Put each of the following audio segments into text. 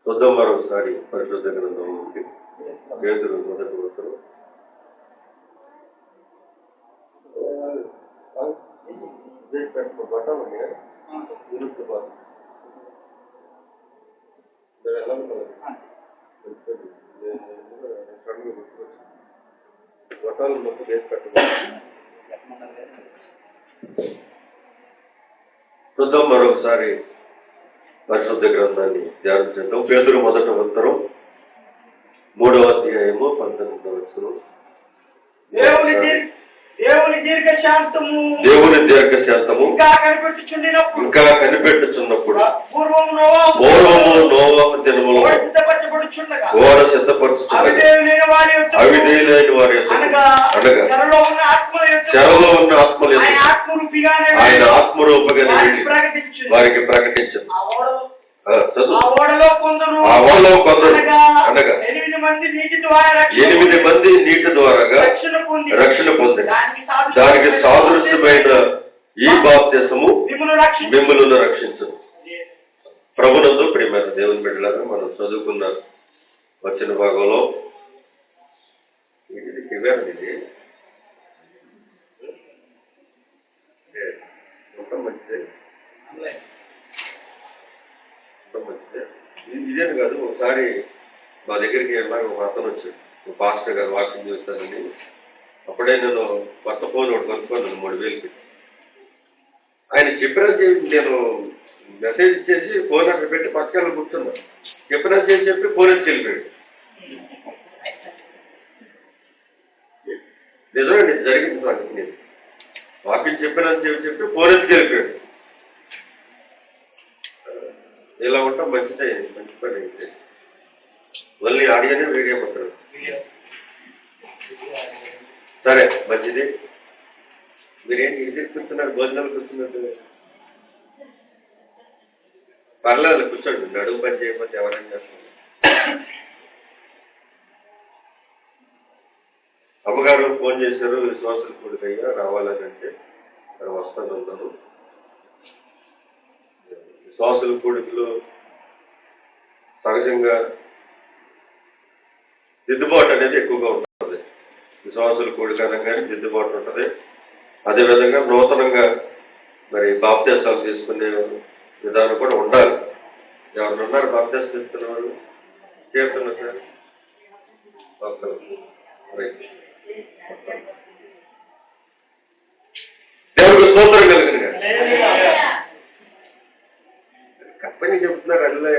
చూద్దాం మరొకసారి పరిశుద్ధ గ్రంథం నుండి పేతురు మొదటి వచనం. చూద్దాం మరొకసారి పరిశుద్ధ గ్రంథాన్ని ధ్యానం చేద్దాం. పేతురు మొదటి ఉత్తరం 3వ అధ్యాయము 19వ వచనం. దేవుని దీర్ఘశాంతము ఇంకా కనిపెట్టుచున్నప్పుడు పూర్వము నోవహు దినములో ఓడ సిద్ధపరచుచున్నగా అవిధేయులైన వారి అనగా చెరలో ఉన్న ఆత్మలు ఆయన ఆత్మరూపంగా వారికి ప్రకటించదు. ఆ ఓడలో కొందరు అనగా 8 మంది నీటి ద్వారా రక్షణ పొంది దానికి సాదృశ్యమైన ఈ బాప్తిసము మిమ్ములను రక్షించదు. ప్రభునందు ప్రియమైన దేవుని బిడ్డలారా, మనం చదువుకున్న వచ్చిన భాగంలో ఇది మొత్తం మంచిదే ఇదేని కాదు. ఒకసారి మా దగ్గరికి వెళ్ళాక ఒక అతను వచ్చాడు, పాస్టర్ గారు వాకింగ్ చేస్తానని. అప్పుడే నేను కొత్త ఫోన్ ఒకటి కొనుక్కున్నాను 3000కి. ఆయన చెప్పినది నేను మెసేజ్ ఇచ్చేసి ఫోన్ అక్కడ పెట్టి పక్కన కూర్చున్నా. చెప్పినది చెప్పి ఫోన్ వచ్చి వెళ్ళిపోయాడు. నిజమే నేను జరిగింది నాకు. నేను వాకింగ్ చెప్పినది చెప్పి ఫోన్ వచ్చి వెళ్ళిపోయాడు. ఇలా ఉంటాం మంచిదే, మంచి పని అయితే మళ్ళీ ఆడియోనే వీడియో మాత్రం సరే మంచిది. మీరేంటి ఇది కూర్చున్నారు, భోజనాలు కూర్చున్నట్టు? పర్లేదు కూర్చోండి, నడుము పని చేయకపోతే ఎవరైనా చేస్తారు. అమ్మగారు ఫోన్ చేశారు, విశ్వాసులు కూడికయ్యా రావాలని అంటే మరి వస్తాను అన్నాను. విశ్వాసుల కూడికలు సహజంగా దిద్దుబాటు అనేది ఎక్కువగా ఉంటుంది. విశ్వాసుల కూడిక అనగానే దిద్దుబాటు ఉంటుంది. అదేవిధంగా నూతనంగా మరి బాప్తిసాలు తీసుకునే విధానం కూడా ఉండాలి. ఎవరు ఉన్నారు బాప్తిసం తీసుకునే వాళ్ళు? చేస్తున్నారు సార్. దేవుడికి స్తోత్రం కలిగింది కదా. కంపెనీ చెప్తున్నారు అల్లే.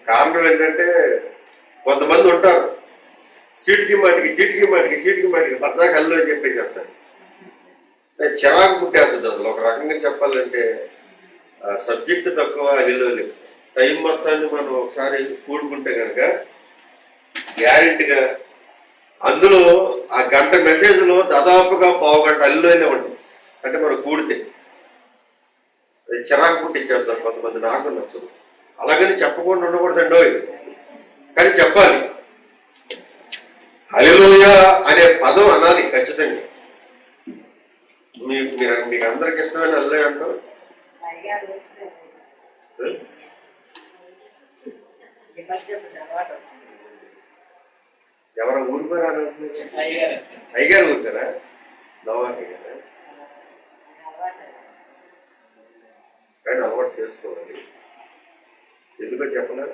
కారణం ఏంటంటే కొంతమంది ఉంటారు చీటికి మాటికి పద్దాక అల్లు అని చెప్పి చెప్తారు. చిరాకు పుట్టేస్తుంది అసలు. ఒక రకంగా చెప్పాలంటే సబ్జెక్టు తక్కువ, అల్లు లేవు. టైం మొత్తాన్ని మనం ఒకసారి కూడుకుంటే కనుక గ్యారెంటీగా అందులో ఆ గంట మెసేజ్లో దాదాపుగా 1/2 గంట అల్లులోనే ఉంటుంది. అంటే మనం కూడితే చిరాకు పుట్టించేస్తారు కొంతమంది. నాకు నచ్చదు. అలాగని చెప్పకుండా ఉండకూడదండో, కానీ చెప్పాలి. హల్లెలూయా అనే పదం అనాలి ఖచ్చితంగా. మీకు అందరికి ఇష్టమైన అల్లే అంటారు. ఎవరో ఊరిపోయారా? అయ్యగారు ఊరికారా? నవ్వాలి కదా. కానీ అలవాటు చేసుకోవాలి. ఎందుకో చెప్పనా?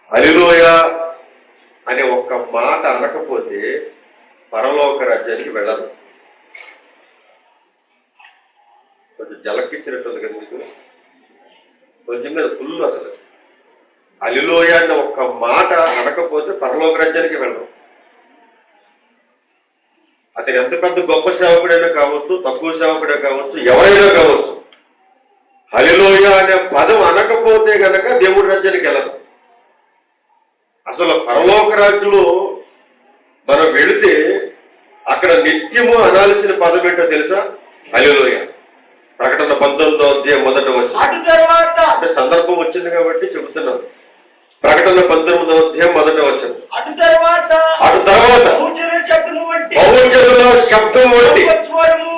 హల్లెలూయా అనే ఒక్క మాట అనకపోతే పరలోక రాజ్యానికి వెళ్ళదు. కొంచెం జలకిచ్చినట్టుంది కదా మీకు. కొంచెం మీద ఫుల్ అసలు హల్లెలూయా అనే ఒక్క మాట అనకపోతే పరలోక రాజ్యానికి వెళ్ళదు. అతను ఎంత పెద్ద గొప్ప సేవకుడైనా కావచ్చు, తక్కువ సేవకుడే కావచ్చు, ఎవరైనా కావచ్చు, హల్లెలూయా అనే పదం అనకపోతే కనుక దేవుడి రాజ్యానికి వెళ్ళదు. అసలు పరలోక రాజ్యంలో మనం వెళితే అక్కడ నిత్యము అనాల్సిన పదం ఏంటో తెలుసా? హల్లెలూయా. ప్రకటన 19వ అధ్యాయం 1వ వచనం. అంటే సందర్భం వచ్చింది కాబట్టి చెబుతున్నాను. ప్రకటన 18వ అధ్యాయం 1వ వచనం. అటు తర్వాత బహుజనుల శబ్దము వంటి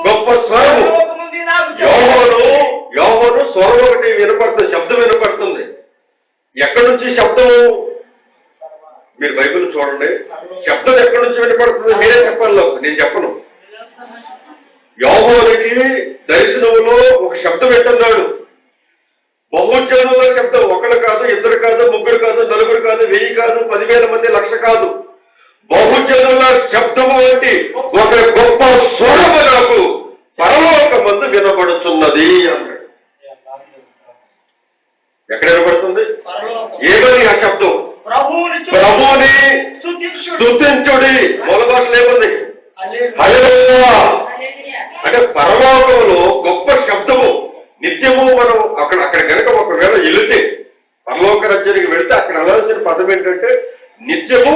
గొప్ప స్వరము యోహోను స్వరం ఒకటి వినపడుతుంది, శబ్దం వినపడుతుంది. ఎక్కడి నుంచి శబ్దము? మీరు బైబిల్ చూడండి, శబ్దం ఎక్కడి నుంచి వినపడుతుంది మీరే చెప్పాలి, నేను చెప్పను. యోహోనుకి దర్శనంలో ఒక శబ్దం వింటున్నాడు. బహుజనుల శబ్దం, ఒకరు కాదు, ఇద్దరు కాదు, ముగ్గురు కాదు, నలుగురు కాదు, 1000 కాదు, 10,000 మంది, 1,00,000 కాదు. బహుజనుల శబ్దము వంటి ఒక గొప్ప స్వరము నాకు పరలోకమందు వినబడుతున్నది అన్నాడు. ఎక్కడ వినబడుతుంది? ఏమని ఆ శబ్దం? ప్రభువుని స్తుతించుడి. మూల భాషలో ఏముంది? హల్లెలూయా. అంటే పరలోకంలో గొప్ప శబ్దము నిత్యము. మనం అక్కడ కనుక ఒకవేళ వెళితే, పరలోక రాజ్యానికి వెళితే అక్కడ అనాల్సిన పదం ఏంటంటే నిత్యము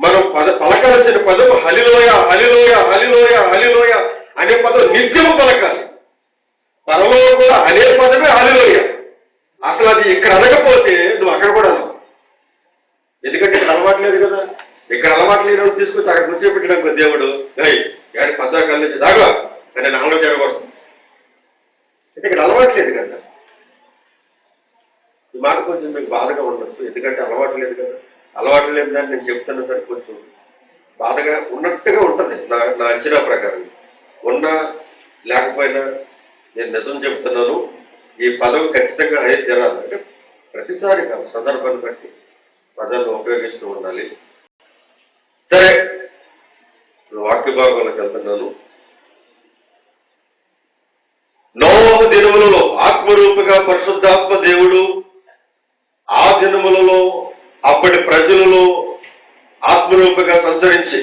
మనం పలకాల్సిన పదం హల్లెలూయా, హల్లెలూయా, హల్లెలూయా, హల్లెలూయా అనే పదం నిత్యము పలకాలి. పరలోకంలో అనే పదమే హల్లెలూయా. అసలు అది ఇక్కడ అనకపోతే నువ్వు అక్కడ కూడా అనవు. ఎందుకంటే ఇక్కడ అలవాట్లేదు కదా. ఇక్కడ అలవాట్లేదు తీసుకొచ్చి అక్కడ కూర్చోబెట్టడానికి దేవుడు గాడి పద్దాకాల నుంచి దాగా అని నాలో జరగకూడదు. అంటే ఇక్కడ అలవాట్లేదు కదా. ఈ మాట కొంచెం మీకు బాధగా ఉండొచ్చు, ఎందుకంటే అలవాటు లేదు కదా. అలవాటు లేదు దాన్ని నేను చెప్తున్నా సరే కొంచెం బాధగా ఉన్నట్టుగా ఉంటుంది నా అంచనా ప్రకారం. ఉన్నా లేకపోయినా నేను నిజం చెప్తున్నాను, ఈ పదం ఖచ్చితంగా అదే జరాలి. అంటే ప్రతిసారి కాదు, సందర్భాన్ని బట్టి పదాలను ఉపయోగిస్తూ ఉండాలి. సరే, వాక్య భాగంలోకి వెళ్తున్నాను. నోవహు దినములలో ఆత్మరూపగా పరిశుద్ధాత్మ దేవుడు ఆ దినములలో అప్పటి ప్రజలలో ఆత్మరూపగా సంచరించి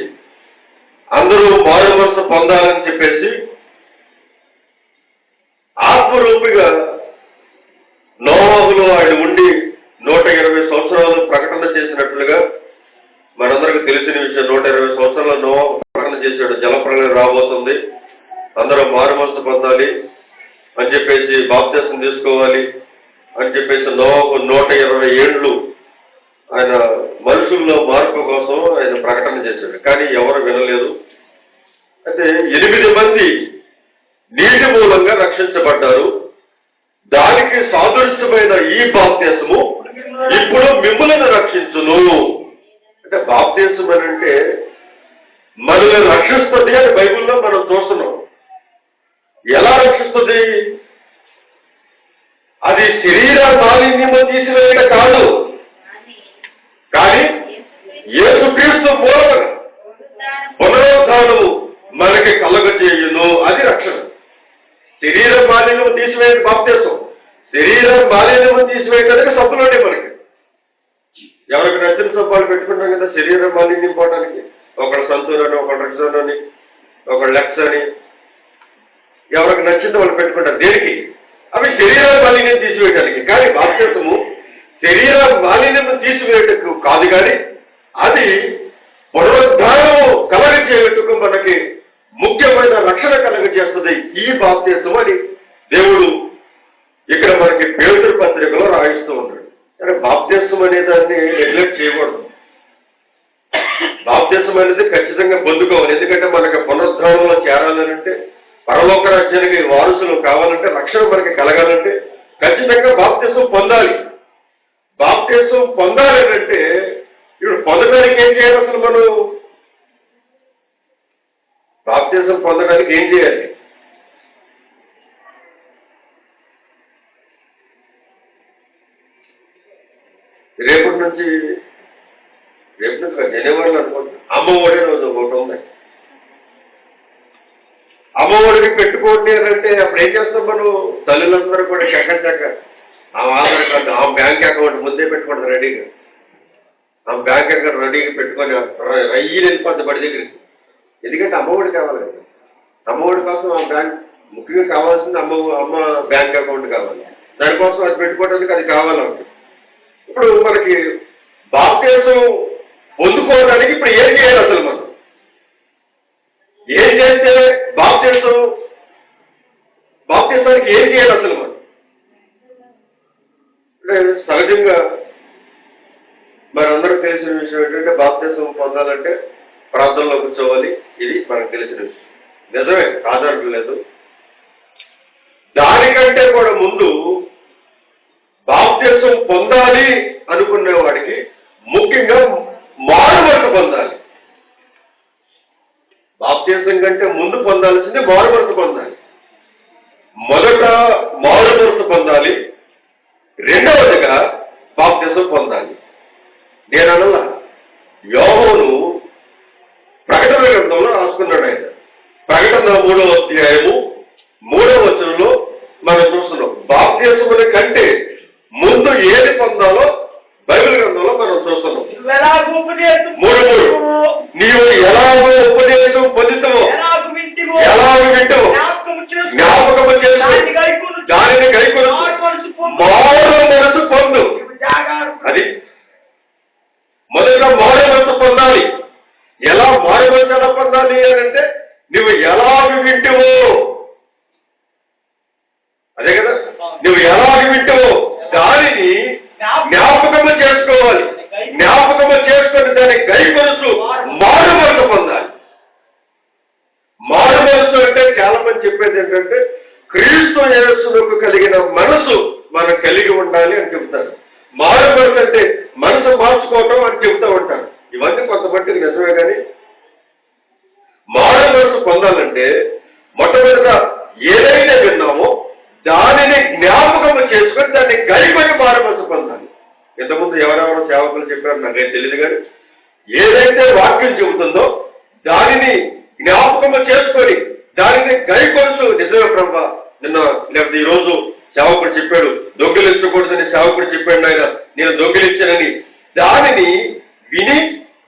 అందరూ మారుమనసు పొందాలని చెప్పేసి ఆత్మరూపిగా నోవహులో ఆయన ఉండి 120 సంవత్సరాలు ప్రకటన చేసినట్లుగా మనందరికీ తెలిసిన విషయం. 120 సంవత్సరాల నోవహు ప్రకటన చేశాడు, జలప్రళయం రాబోతుంది, అందరూ మారుమనసు పొందాలి అని చెప్పేసి, బాప్తిసం తీసుకోవాలి అని చెప్పేసి నోవహు 120 ఏళ్ళు ఆయన మనుషుల్లో మార్పు కోసం ఆయన ప్రకటన చేశాడు. కానీ ఎవరు వినలేదు. అయితే 8 మంది నీటి మూలంగా రక్షించబడ్డారు. దానికి సాదృశ్యమైన ఈ బాప్తిసము ఇప్పుడు మిమ్ములను రక్షించును. అంటే బాప్తిసం అని అంటే మనల్ని రక్షిస్తుంది అని బైబిల్లో మనం చూస్తున్నాం. ఎలా రక్షిస్తుంది? అది శరీర మాలిన్యము తీసివేయడం కాదు, కానీ యేసుక్రీస్తు మూలంగా పునరుద్ధానము మనకి కలగజేయును. అది రక్షణ. శరీర మాలిన్యము తీసివేయడం బాప్తిసం. శరీర మాలిన్యము తీసివేయడానికి సబ్బులోనే మనకి ఎవరికి నచ్చిన సబ్బాలు పెట్టుకుంటాం కదా శరీర మాలిన్యం పోవడానికి. ఒకడు సంతూర్ అని, ఒకడు రెక్సన్ అని, ఒకడు లెక్స్ అని, ఎవరికి నచ్చిందో వాళ్ళు పెట్టుకుంటారు. దేనికి? అవి శరీర మాలిన్యం తీసివేయడానికి. కానీ బాప్తిసము శరీర మాలిన్యం తీసివేయటకు కాదు, కానీ అది పునరుద్ధానము కలగజేయటకు మనకి ముఖ్యమైన రక్షణ కలగజేస్తుంది ఈ బాప్తిసం అని దేవుడు ఇక్కడ మనకి పేతురు పత్రికలో రాయిస్తూ ఉన్నాడు. కానీ బాప్తిసం అనే దాన్ని నెగ్లెక్ట్ చేయకూడదు. బాప్తిసం అనేది ఖచ్చితంగా పొందుకోవాలి. ఎందుకంటే మనకి పునరుద్ధానంలో చేరాలంటే, పరలోక రాజ్యానికి వారసులు కావాలంటే, రక్షణ మనకి కలగాలంటే ఖచ్చితంగా బాప్తిసం పొందాలి. బాప్తిసం పొందాలి అంటే ఇప్పుడు పొందడానికి ఏం చేయాలి? అసలు మనం బాప్తిసం పొందడానికి ఏం చేయాలి? రేపటి నుంచి జనవరిలో అనుకుంటున్నాం అమ్మఒడి రోజు ఒకటి ఉంది. అమ్మఒడికి పెట్టుకోండి అంటే అప్పుడు ఏం చేస్తాం మనం? తల్లులందరూ కూడా చక్క ఆ ఆధార్ కార్డు, ఆ బ్యాంక్ అకౌంట్ ముందే పెట్టుకుంటారు రెడీగా. ఆ బ్యాంక్ అకౌంట్ రెడీగా పెట్టుకొని అయ్యి వెళ్ళిపోద్ది బడి దగ్గరికి. ఎందుకంటే అమ్మఒడి కావాలి కదా. అమ్మఒడి కోసం ఆ బ్యాంక్ ముఖ్యంగా కావాల్సింది అమ్మ బ్యాంక్ అకౌంట్ కావాలి. దానికోసం అది పెట్టుకోవడానికి అది కావాలంటే ఇప్పుడు మనకి బాప్తిసం పొందుకోవడానికి ఇప్పుడు ఏం చేయాలి? అసలు మనం ఏం చేస్తే బాప్తిసానికి ఏం చేయాలి అసలు మనం? అంటే సహజంగా మరి అందరూ తెలిసిన విషయం ఏంటంటే బాప్తిసం పొందాలంటే ప్రార్థనలో కూర్చోవాలి. ఇది మనకు తెలిసిన విషయం. నిజమే, కాదనట్లేదు. దానికంటే కూడా ముందు బాప్తిసం పొందాలి అనుకునే వాడికి ముఖ్యంగా మారుమనసు పొందాలి. బాప్తిసం కంటే ముందు పొందాల్సింది మారుమనసు పొందాలి. మొదట మారుమనసు పొందాలి, రెండవదిగా బాప్తిసం పొందాలి. నేనలా యోహోను ప్రకటన గ్రంథంలో రాసుకున్నాడు. ఆయన ప్రకటన 3వ అధ్యాయము 3వ వచనంలో మనం చూస్తున్నాం. బాప్తిసముల కంటే ముందు ఏది పొందాలో బైబిల్ గ్రంథంలో మనం చూస్తున్నాం. 3 నీవు ఎలాగో ఉపదేశం పొందుతావో, ఎలాగో వింటావో, జ్ఞాపకము చేసుకో, దానిని గైకొను, మారు మనసు పొందు. అది మొదట మారు మనసు పొందాలి. ఎలా మారు మనసు ఎలా పొందాలి అని అంటే నువ్వు ఎలాగ వింటావో, అదే కదా, నువ్వు ఎలాగ వింటావో దానిని జ్ఞాపకము చేసుకోవాలి. జ్ఞాపకము చేసుకుని దాన్ని గైకొనుచు మారు మనసు పొందాలి. మారు మనసు అంటే చాలా మంది చెప్పేది ఏంటంటే క్రీస్తు యేసునకు కలిగిన మనసు మనం కలిగి ఉండాలి అని చెబుతారు. మారు మనసు అంటే మనసు మార్చుకోవటం అని చెబుతూ ఉంటారు. ఇవన్నీ కొంతమట్టుకు నిజమే. కానీ మారు మనసు పొందాలంటే మొట్టమొదట ఏదైతే విన్నామో దానిని జ్ఞాపకము చేసుకొని దాన్ని గైకొని మారు మనసు పొందాలి. ఇంతకుముందు ఎవరెవరో సేవకులు చెప్పారు, నాకేం తెలియదు. కానీ ఏదైతే వాక్యం చెబుతుందో దానిని జ్ఞాపకము చేసుకొని దానిని గైకొలుసు. నిజమే ప్రభా, నిన్న లేకపోతే ఈరోజు సేవకుడు చెప్పాడు దొంగిలించకూడదని, సేవకుడు చెప్పాడు ఆయన నేను దొంగిలించానని. దానిని విని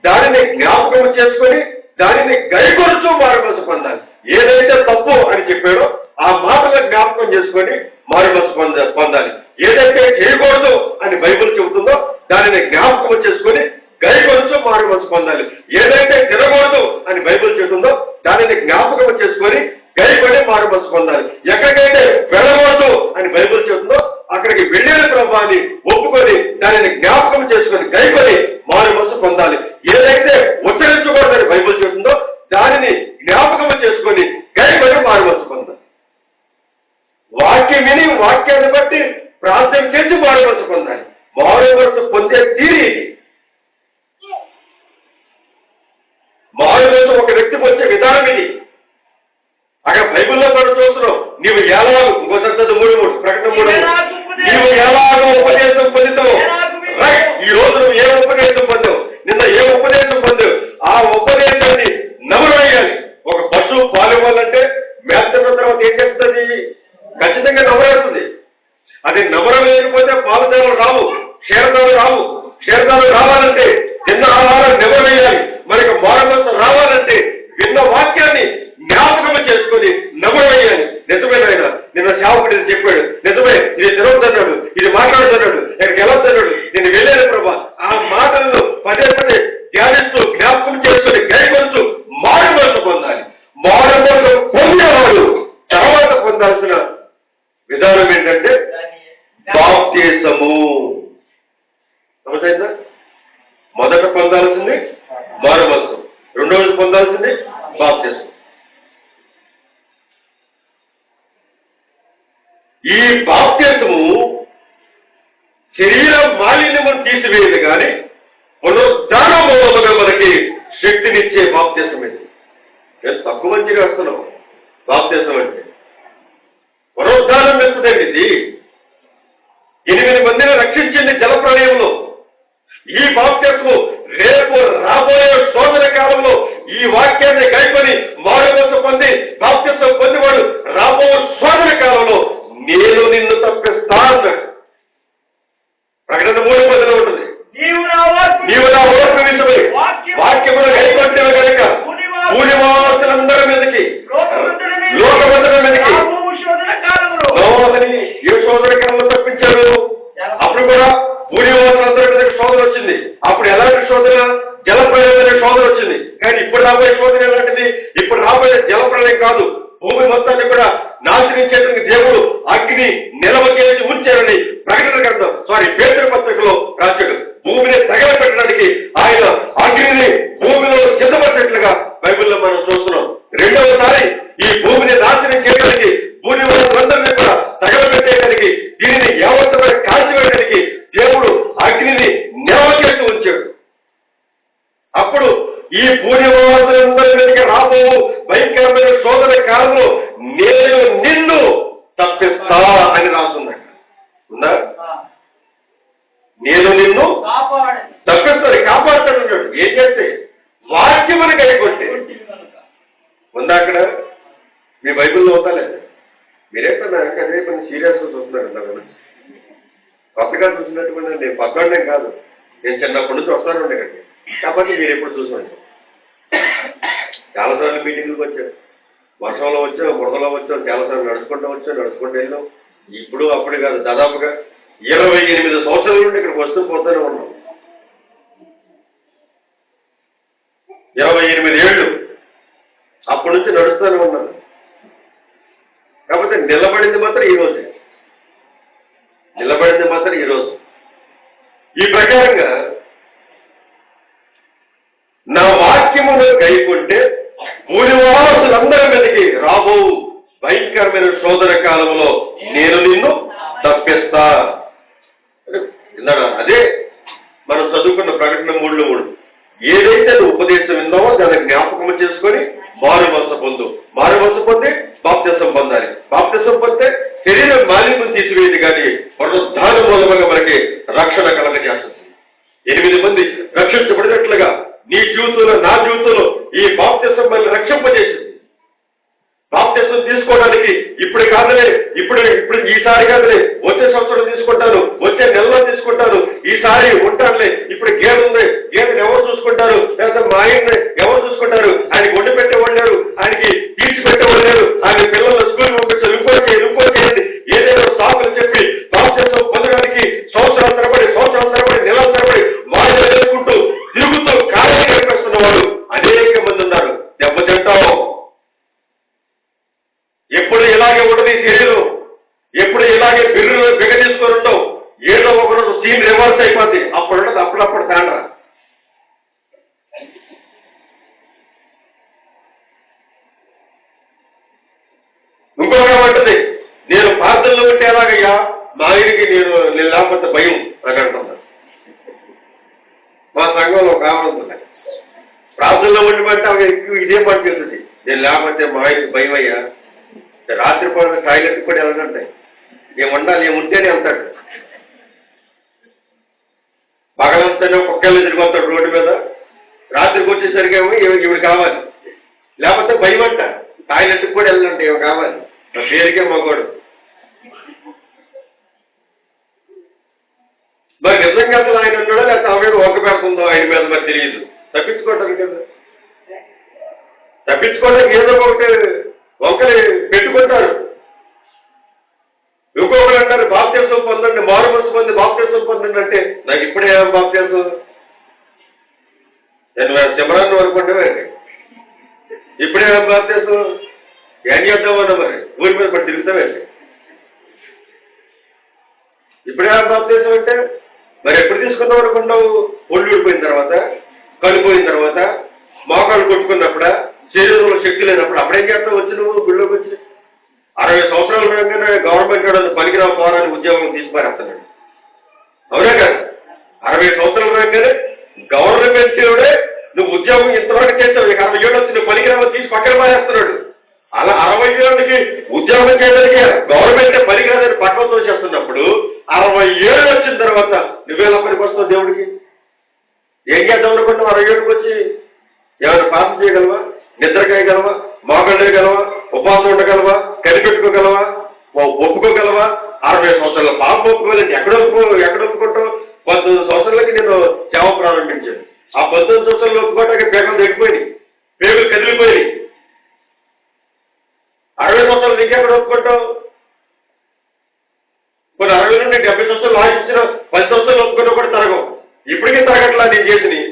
దానిని జ్ఞాపకం చేసుకొని దానిని గైకొలుచు మారు మనసు పొందాలి. ఏదైతే తప్పు అని చెప్పాడో ఆ మాటను జ్ఞాపకం చేసుకొని మారు మనసు పొందాలి. ఏదైతే చేయకూడదు అని బైబిల్ చెబుతుందో దానిని జ్ఞాపకం చేసుకొని గైకొలుచు మారు మనసు పొందాలి. ఏదైతే తినకూడదు అని బైబిల్ చెబుతుందో దానిని జ్ఞాపకం చేసుకొని గైకొని మారు మనసు పొందాలి. ఎక్కడికైతే వెళ్ళకూడదు అని బైబిల్ చెబుతుందో అక్కడికి వెళ్ళిన ప్రభావాన్ని ఒప్పుకొని దానిని జ్ఞాపకం చేసుకొని గైకొని మారు మనసు పొందాలి. ఏదైతే ఉచ్చరించకూడదని బైబిల్ చెబుతుందో దానిని జ్ఞాపకం చేసుకొని గైకొని మారు మనసు పొందాలి. వాక్యం విని వాక్యాన్ని బట్టి ప్రార్థన చేసి మారు మనసు పొందాలి. మారు మనసు పొందే తీరి ఇది. మారు మనసు ఒక వ్యక్తికి వచ్చే విధానం ఇది. అక్కడ బైబిల్లో మనం చూస్తున్నాం. నీవు ఎలాగో ఇంకోసారి 3 ప్రకటన 3 నీవు ఎలాగో ఉపదేశం పొందుతావు. ఈ రోజు నువ్వు ఏ ఉపదేశం పొందావు, నిన్న ఏ ఉపదేశం పొందావు, ఆ ఉపదేశాన్ని నమరేయాలి. ఒక పశువు పాలు ఇవ్వాలంటే మేస్తున్న తర్వాత ఏం చేస్తుంది? ఖచ్చితంగా నమరేస్తుంది. అది నమరలేకపోతే పాలదారులు రావు, క్షీరదాలు రావు. క్షీరదాలు రావాలంటే నిన్న ఆహారం నమరేయాలి. మనకి మారుమనసు రావాలంటే విన్న వాక్యాన్ని జ్ఞాపకం చేసుకొని నమరేయాలి. నిజమేనాయన నిన్న సేవకుడు ఇది చెప్పాడు, నిజమే, ఇది తిరగతున్నాడు, ఇది మాట్లాడుతున్నాడు, ఎక్కడికి వెళ్ళొస్తున్నాడు, నేను వెళ్ళాను ప్రభా. ఆ మాటలను పదే పదే ధ్యానిస్తూ జ్ఞాపకం చేసుకుని గైకొలుచు మారు మనసు పొందాలి. మారు మనసు పొందేవాడు తర్వాత పొందాల్సిన విధానం ఏంటంటే బాప్తిసము. సమస్య మొదట పొందాల్సింది మారు మనసు, రెండవది పొందాల్సింది బాప్తిసం. ఈ బాప్తిసము శరీర మాలిన్యమును తీసివేయదు కానీ పునరుద్ధానముగా మనకి శక్తినిచ్చే బాప్తిసం ఇది. నేను తక్కువ మంచిగా వస్తున్నాం. బాప్తిసం అంటే పునరుద్ధానం ఇస్తుందండి. ఇది 8 మందిని రక్షించింది జలప్రలయంలో. ఈ బాప్తిసము రేపు రాబోయే శోధన కాలంలో ఈ వాక్యాన్ని గైకొని మారు మనసు పొంది బాప్తిసం పొందివాడు రాబో శోధన కాలంలో నేను నిన్ను తప్పిస్తాను. ప్రకటన 3 ఉంటుంది. నీవు నా ఓర్పు విషయమై వాక్యమును గైకొంటివి కనుక భూనివాసులందరి మీదకి లోకమందరి మీదకి నోవహుని ఏ శోధన కాలంలో తప్పించారు. అప్పుడు కూడా భూనివాసులందరి మీదకి శోధన వచ్చింది. అప్పుడు ఎలాంటి శోధన? జలప్రలయం శోధన వచ్చింది. కానీ ఇప్పుడు రాబోయే శోధన ఎలాంటిది? ఇప్పుడు రాబోయే జలప్రలయం కాదు, భూమి మొత్తాన్ని కూడా నాశనించేందుకు దేవుడు అగ్ని నిలవ చేసి ఉంచారని ప్రకటన గ్రంథం పేతురు పత్రికలో రాశాడు. భూమిని తగలబెట్టడానికి రెండవసారి ఈ భూమిని నాశనం చేయడానికి భూమి వారందరినీ కూడా తగలబెట్టేయడానికి దీనిని యావత్తగా కాల్చివేయడానికి దేవుడు అగ్నిని నిల్వ చేసి ఉంచాడు. అప్పుడు ఈ భూనివాసులందరికీ రాబో భయంకరమైన శోధన కాలంలో నేను నిన్ను తప్పిస్తా అని రాస్తుందట. ఉందా? నేను నిన్ను తప్పిస్తాను, కాపాడుతాడు. ఏం చేస్తే వాక్యమని కైకొంటే ఉందా? అక్కడ మీ బైబిల్లో ఉందా లేదా? మీరేంటన్నా అదే కొన్ని సీరియస్గా చూస్తున్నారు కదా. కొత్తగా చూసినట్టుగా నేను పక్కనే కాదు, నేను చిన్నప్పటి నుంచి వస్తాను ఉండే కండి. కాబట్టి మీరు ఎప్పుడు చూసుకోండి. చాలాసార్లు మీటింగ్లకు వచ్చాను, వర్షంలో వచ్చాం, బురదలో వచ్చాం, చాలాసార్లు నడుచుకుంటూ వెళ్ళాం. ఇప్పుడు అప్పుడు కాదు, దాదాపుగా 28 సంవత్సరాల నుండి ఇక్కడికి వస్తూ పోతూనే ఉన్నాం. 28 ఏళ్ళు అప్పటి నుంచి నడుస్తూనే ఉన్నాను. కాకపోతే నిలబడింది మాత్రం ఈరోజు. ఈ ప్రకారంగా నా వాక్యమును గైకుంటే భూనివాసులందరి మీదకి రాబో భయంకరమైన శోధన కాలంలో నేను నిన్ను తప్పిస్తా. అదే మనం చదువుకున్న ప్రకటన 3:3. ఏదైతే నువ్వు ఉపదేశం విన్నావో దాన్ని జ్ఞాపకం చేసుకొని మారుమనసు పొంది బాప్తిసం పొందాలి. బాప్తిసం పొందితే శరీరం మాలిన్యం తీసివేది కానీ పునరుద్ధాన మూలముగా మనకి రక్షణ కలగజేస్తుంది. 8 మంది రక్షించబడినట్లుగా నీ జీవితంలో, నా జీవితంలో ఈ బాప్తిసం మనల్ని రక్షింపజేసింది. బాప్తిసం తీసుకోవడానికి ఇప్పుడు కాదులే, ఇప్పుడు ఈసారి కాదులే, వచ్చే సంవత్సరం తీసుకుంటాను, వచ్చే నెలలో తీసుకుంటాను, ఈసారి ఉంటానులే. ఇప్పుడు గేదెని ఎవరు చూసుకుంటారు, లేదా మా ఆయన్ని ఎవరు చూసుకుంటారు, ఆయనకి వండి పెట్టేవాళ్ళు లేరు, ఆయనకి తీర్చిపెట్టేవాళ్ళు లేరు, ఆయన పిల్లలు స్కూల్ పంపించారు, ఇంకో చేయండి ఏదైనా సాకులు చెప్పి బాప్తిసం పొందడానికి సంవత్సరాల తరబడి నెలల తరబడి వాళ్ళు ఎదుర్కొంటూ తిరుగుతూ కారణం కనిపిస్తున్న వాళ్ళు అనేక మంది ఉన్నారు. దెబ్బతింటాం. ఎప్పుడు ఇలాగే ఉండదు ఈ శరీరం, ఎప్పుడు ఇలాగే బిగ తీసుకొని ఉంటాం. ఏదో ఒకరోజు సీన్ రివర్స్ అయిపోద్ది. అప్పుడు ఉండదు, అప్పుడప్పుడు తాండ్రా. ఇంకొక ఉంటుంది, నేను ప్రార్థనలో ఉంటే ఎలాగయ్యా మా ఆయనకి నేను లేకపోతే భయం అని అంటున్నాను. మా సంఘంలో ఒక ఆమె ఉంటుంది, ప్రార్థనలో ఉండి బట్టి ఆమె ఎక్కువ ఇదే పని చేస్తుంది. నేను లేకపోతే మా ఆయనకి భయం అయ్యా. రాత్రి పూట టాయిలెట్ కూడా వెళ్ళనంటాయి. ఏముండాలి, ఏముంటేనే వెళ్తాడు. పగలంతానే కుక్కలు తిరిగిపోతాడు రోడ్డు మీద. రాత్రికి వచ్చేసరికి ఏమో ఇవి కావాలి, లేకపోతే భయం అంట. టాయిలెట్కి కూడా వెళ్ళంటే ఇవి కావాలి. నా పేరుకే మగోడు. మరి నిజంగా అసలు ఆయన ఉన్నాడో లేకపోతే ఆమె ఒక పెడుతుందో ఆయన మీద మరి తెలియదు. తప్పించుకోవటానికి కదా, తప్పించుకోవడానికి ఏదో ఒకటి ఒకరు పెట్టుకుంటారు. ఇంకొకరు అంటారు బాప్తిసం పొందండి, మారుమనసు పొంది బాప్తిసం పొందండి అంటే నాకు ఇప్పుడే బాప్తిసం. నేను శిమరాన్ని అనుకుంటే ఇప్పుడే బాప్తిసం ఏం చేద్దామన్నా మరి ఊరి మీద పడి తిరుగుతామండి. ఇప్పుడే బాప్తిసం అంటే మరి ఎప్పుడు తీసుకుందాం అనుకుంటావు? ఒళ్ళు ఊడిపోయిన తర్వాత, కలుపోయిన తర్వాత, మోకాళ్ళు కొట్టుకున్నప్పుడా, శరీరంలో శక్తి లేనప్పుడు అప్పుడేం చేస్తావు? వచ్చి నువ్వు గుళ్ళోకి వచ్చి 60 సంవత్సరాల రాగానే గవర్నమెంట్ వాడు పనికిరావు పోరాని ఉద్యోగం తీసుకురాస్తున్నాడు. అవునా కాదు? 60 సంవత్సరాల రాగానే గవర్నమెంట్ నువ్వు ఉద్యోగం ఇంతవరకు చేస్తావు, 60 ఏళ్ళు వచ్చి నువ్వు పనికిరావు తీసి పక్కన మారేస్తున్నాడు. అలా 60 ఏళ్ళకి ఉద్యోగం చేయడానికి గవర్నమెంట్ పనికిరాదని పక్కతో చేస్తున్నప్పుడు 60 ఏళ్ళు వచ్చిన తర్వాత నువ్వేలా పనికి వస్తావు? దేవుడికి ఏం చేద్దాం అనుకుంటున్నావు? 60 ఏళ్ళకి వచ్చి ఏమైనా పాపం చేయగలవా? నిద్ర కాయగలవా? మోగలేయగలవా? ఉపవాసం ఉండగలవా? కనిపెట్టుకోగలవా? ఒప్పుకోగలవా? 60 సంవత్సరాల పాపం ఒప్పుకోలేదు. ఎక్కడ ఒప్పుకుంటావు? 19 సంవత్సరాలకి నేను సేవ ప్రారంభించాను. ఆ 19 సంవత్సరాలు ఒప్పుకోవటానికి పేగలు తగ్గిపోయినాయి, పేగులు కదిలిపోయినాయి. 60 సంవత్సరాలు నీకెక్కడ ఒప్పుకుంటావు? కొన్ని 60 నుండి 70 సంవత్సరాలు ఆశించిన 10 సంవత్సరాలు ఒప్పుకున్నా కూడా తరగవు. ఇప్పటికీ తరగట్లా నేను చేసినవి.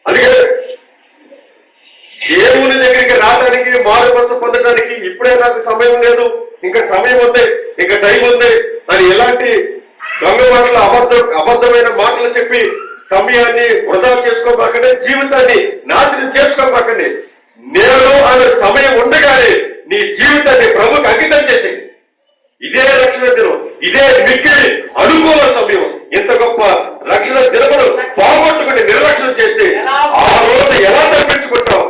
అందుకే దేవుని దగ్గరికి రావడానికి, మారుమనసు పొందడానికి ఇప్పుడే నాకు సమయం లేదు, ఇంకా సమయం ఉంది, ఇంకా టైం ఉంది అని ఎలాంటి దొంగ మాటలు, అబద్ధమైన మాటలు చెప్పి సమయాన్ని వృధా చేసుకోబాకండి, జీవితాన్ని నాశనం చేసుకోబాకండి. నేను అనే సమయం ఉండగానే నీ జీవితాన్ని ప్రభుకి అంకితం చేసి ఇదే రక్షణ దినం, ఇదే మిక్కిలి అనుకూల సమయం. ఇంత గొప్ప రక్షణ దినమును పోగొట్టుకుని నిర్లక్ష్యం చేస్తే ఆ రోజు ఎలా తప్పించుకుంటావు?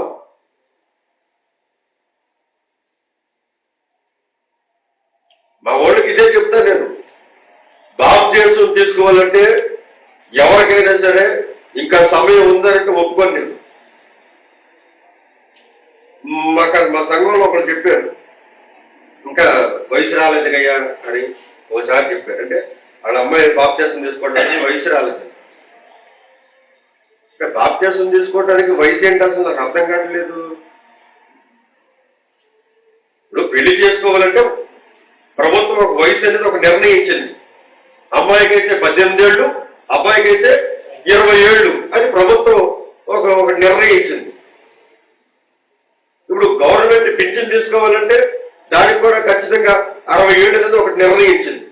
మా వాళ్ళకి ఇదే చెప్తా నేను. బాప్తిస్మం తీసుకోవాలంటే ఎవరికైనా సరే ఇంకా సమయం ఉందంటే ఒప్పుకొని నేను. మా సంఘంలో ఒకరు చెప్పారు, ఇంకా వయసు రాలేదుగయ్యా అని ఒకసారి చెప్పారు. అంటే వాళ్ళ అమ్మాయి బాప్తిస్మం తీసుకోవడానికి వయసు రాలేదు. బాప్తిస్మం తీసుకోవడానికి వయసు ఏంటి అసలు నాకు అర్థం కావట్లేదు. ఇప్పుడు పెళ్లి చేసుకోవాలంటే ప్రభుత్వం ఒక వయసు అనేది ఒక నిర్ణయించింది. అమ్మాయికి అయితే 18 ఏళ్ళు, అబ్బాయికి అయితే 20 ఏళ్ళు అని ప్రభుత్వం ఒక నిర్ణయించింది. ఇప్పుడు గవర్నమెంట్ పింఛన్ తీసుకోవాలంటే దానికి కూడా ఖచ్చితంగా 60 ఏళ్ళు అనేది ఒకటి నిర్ణయించింది.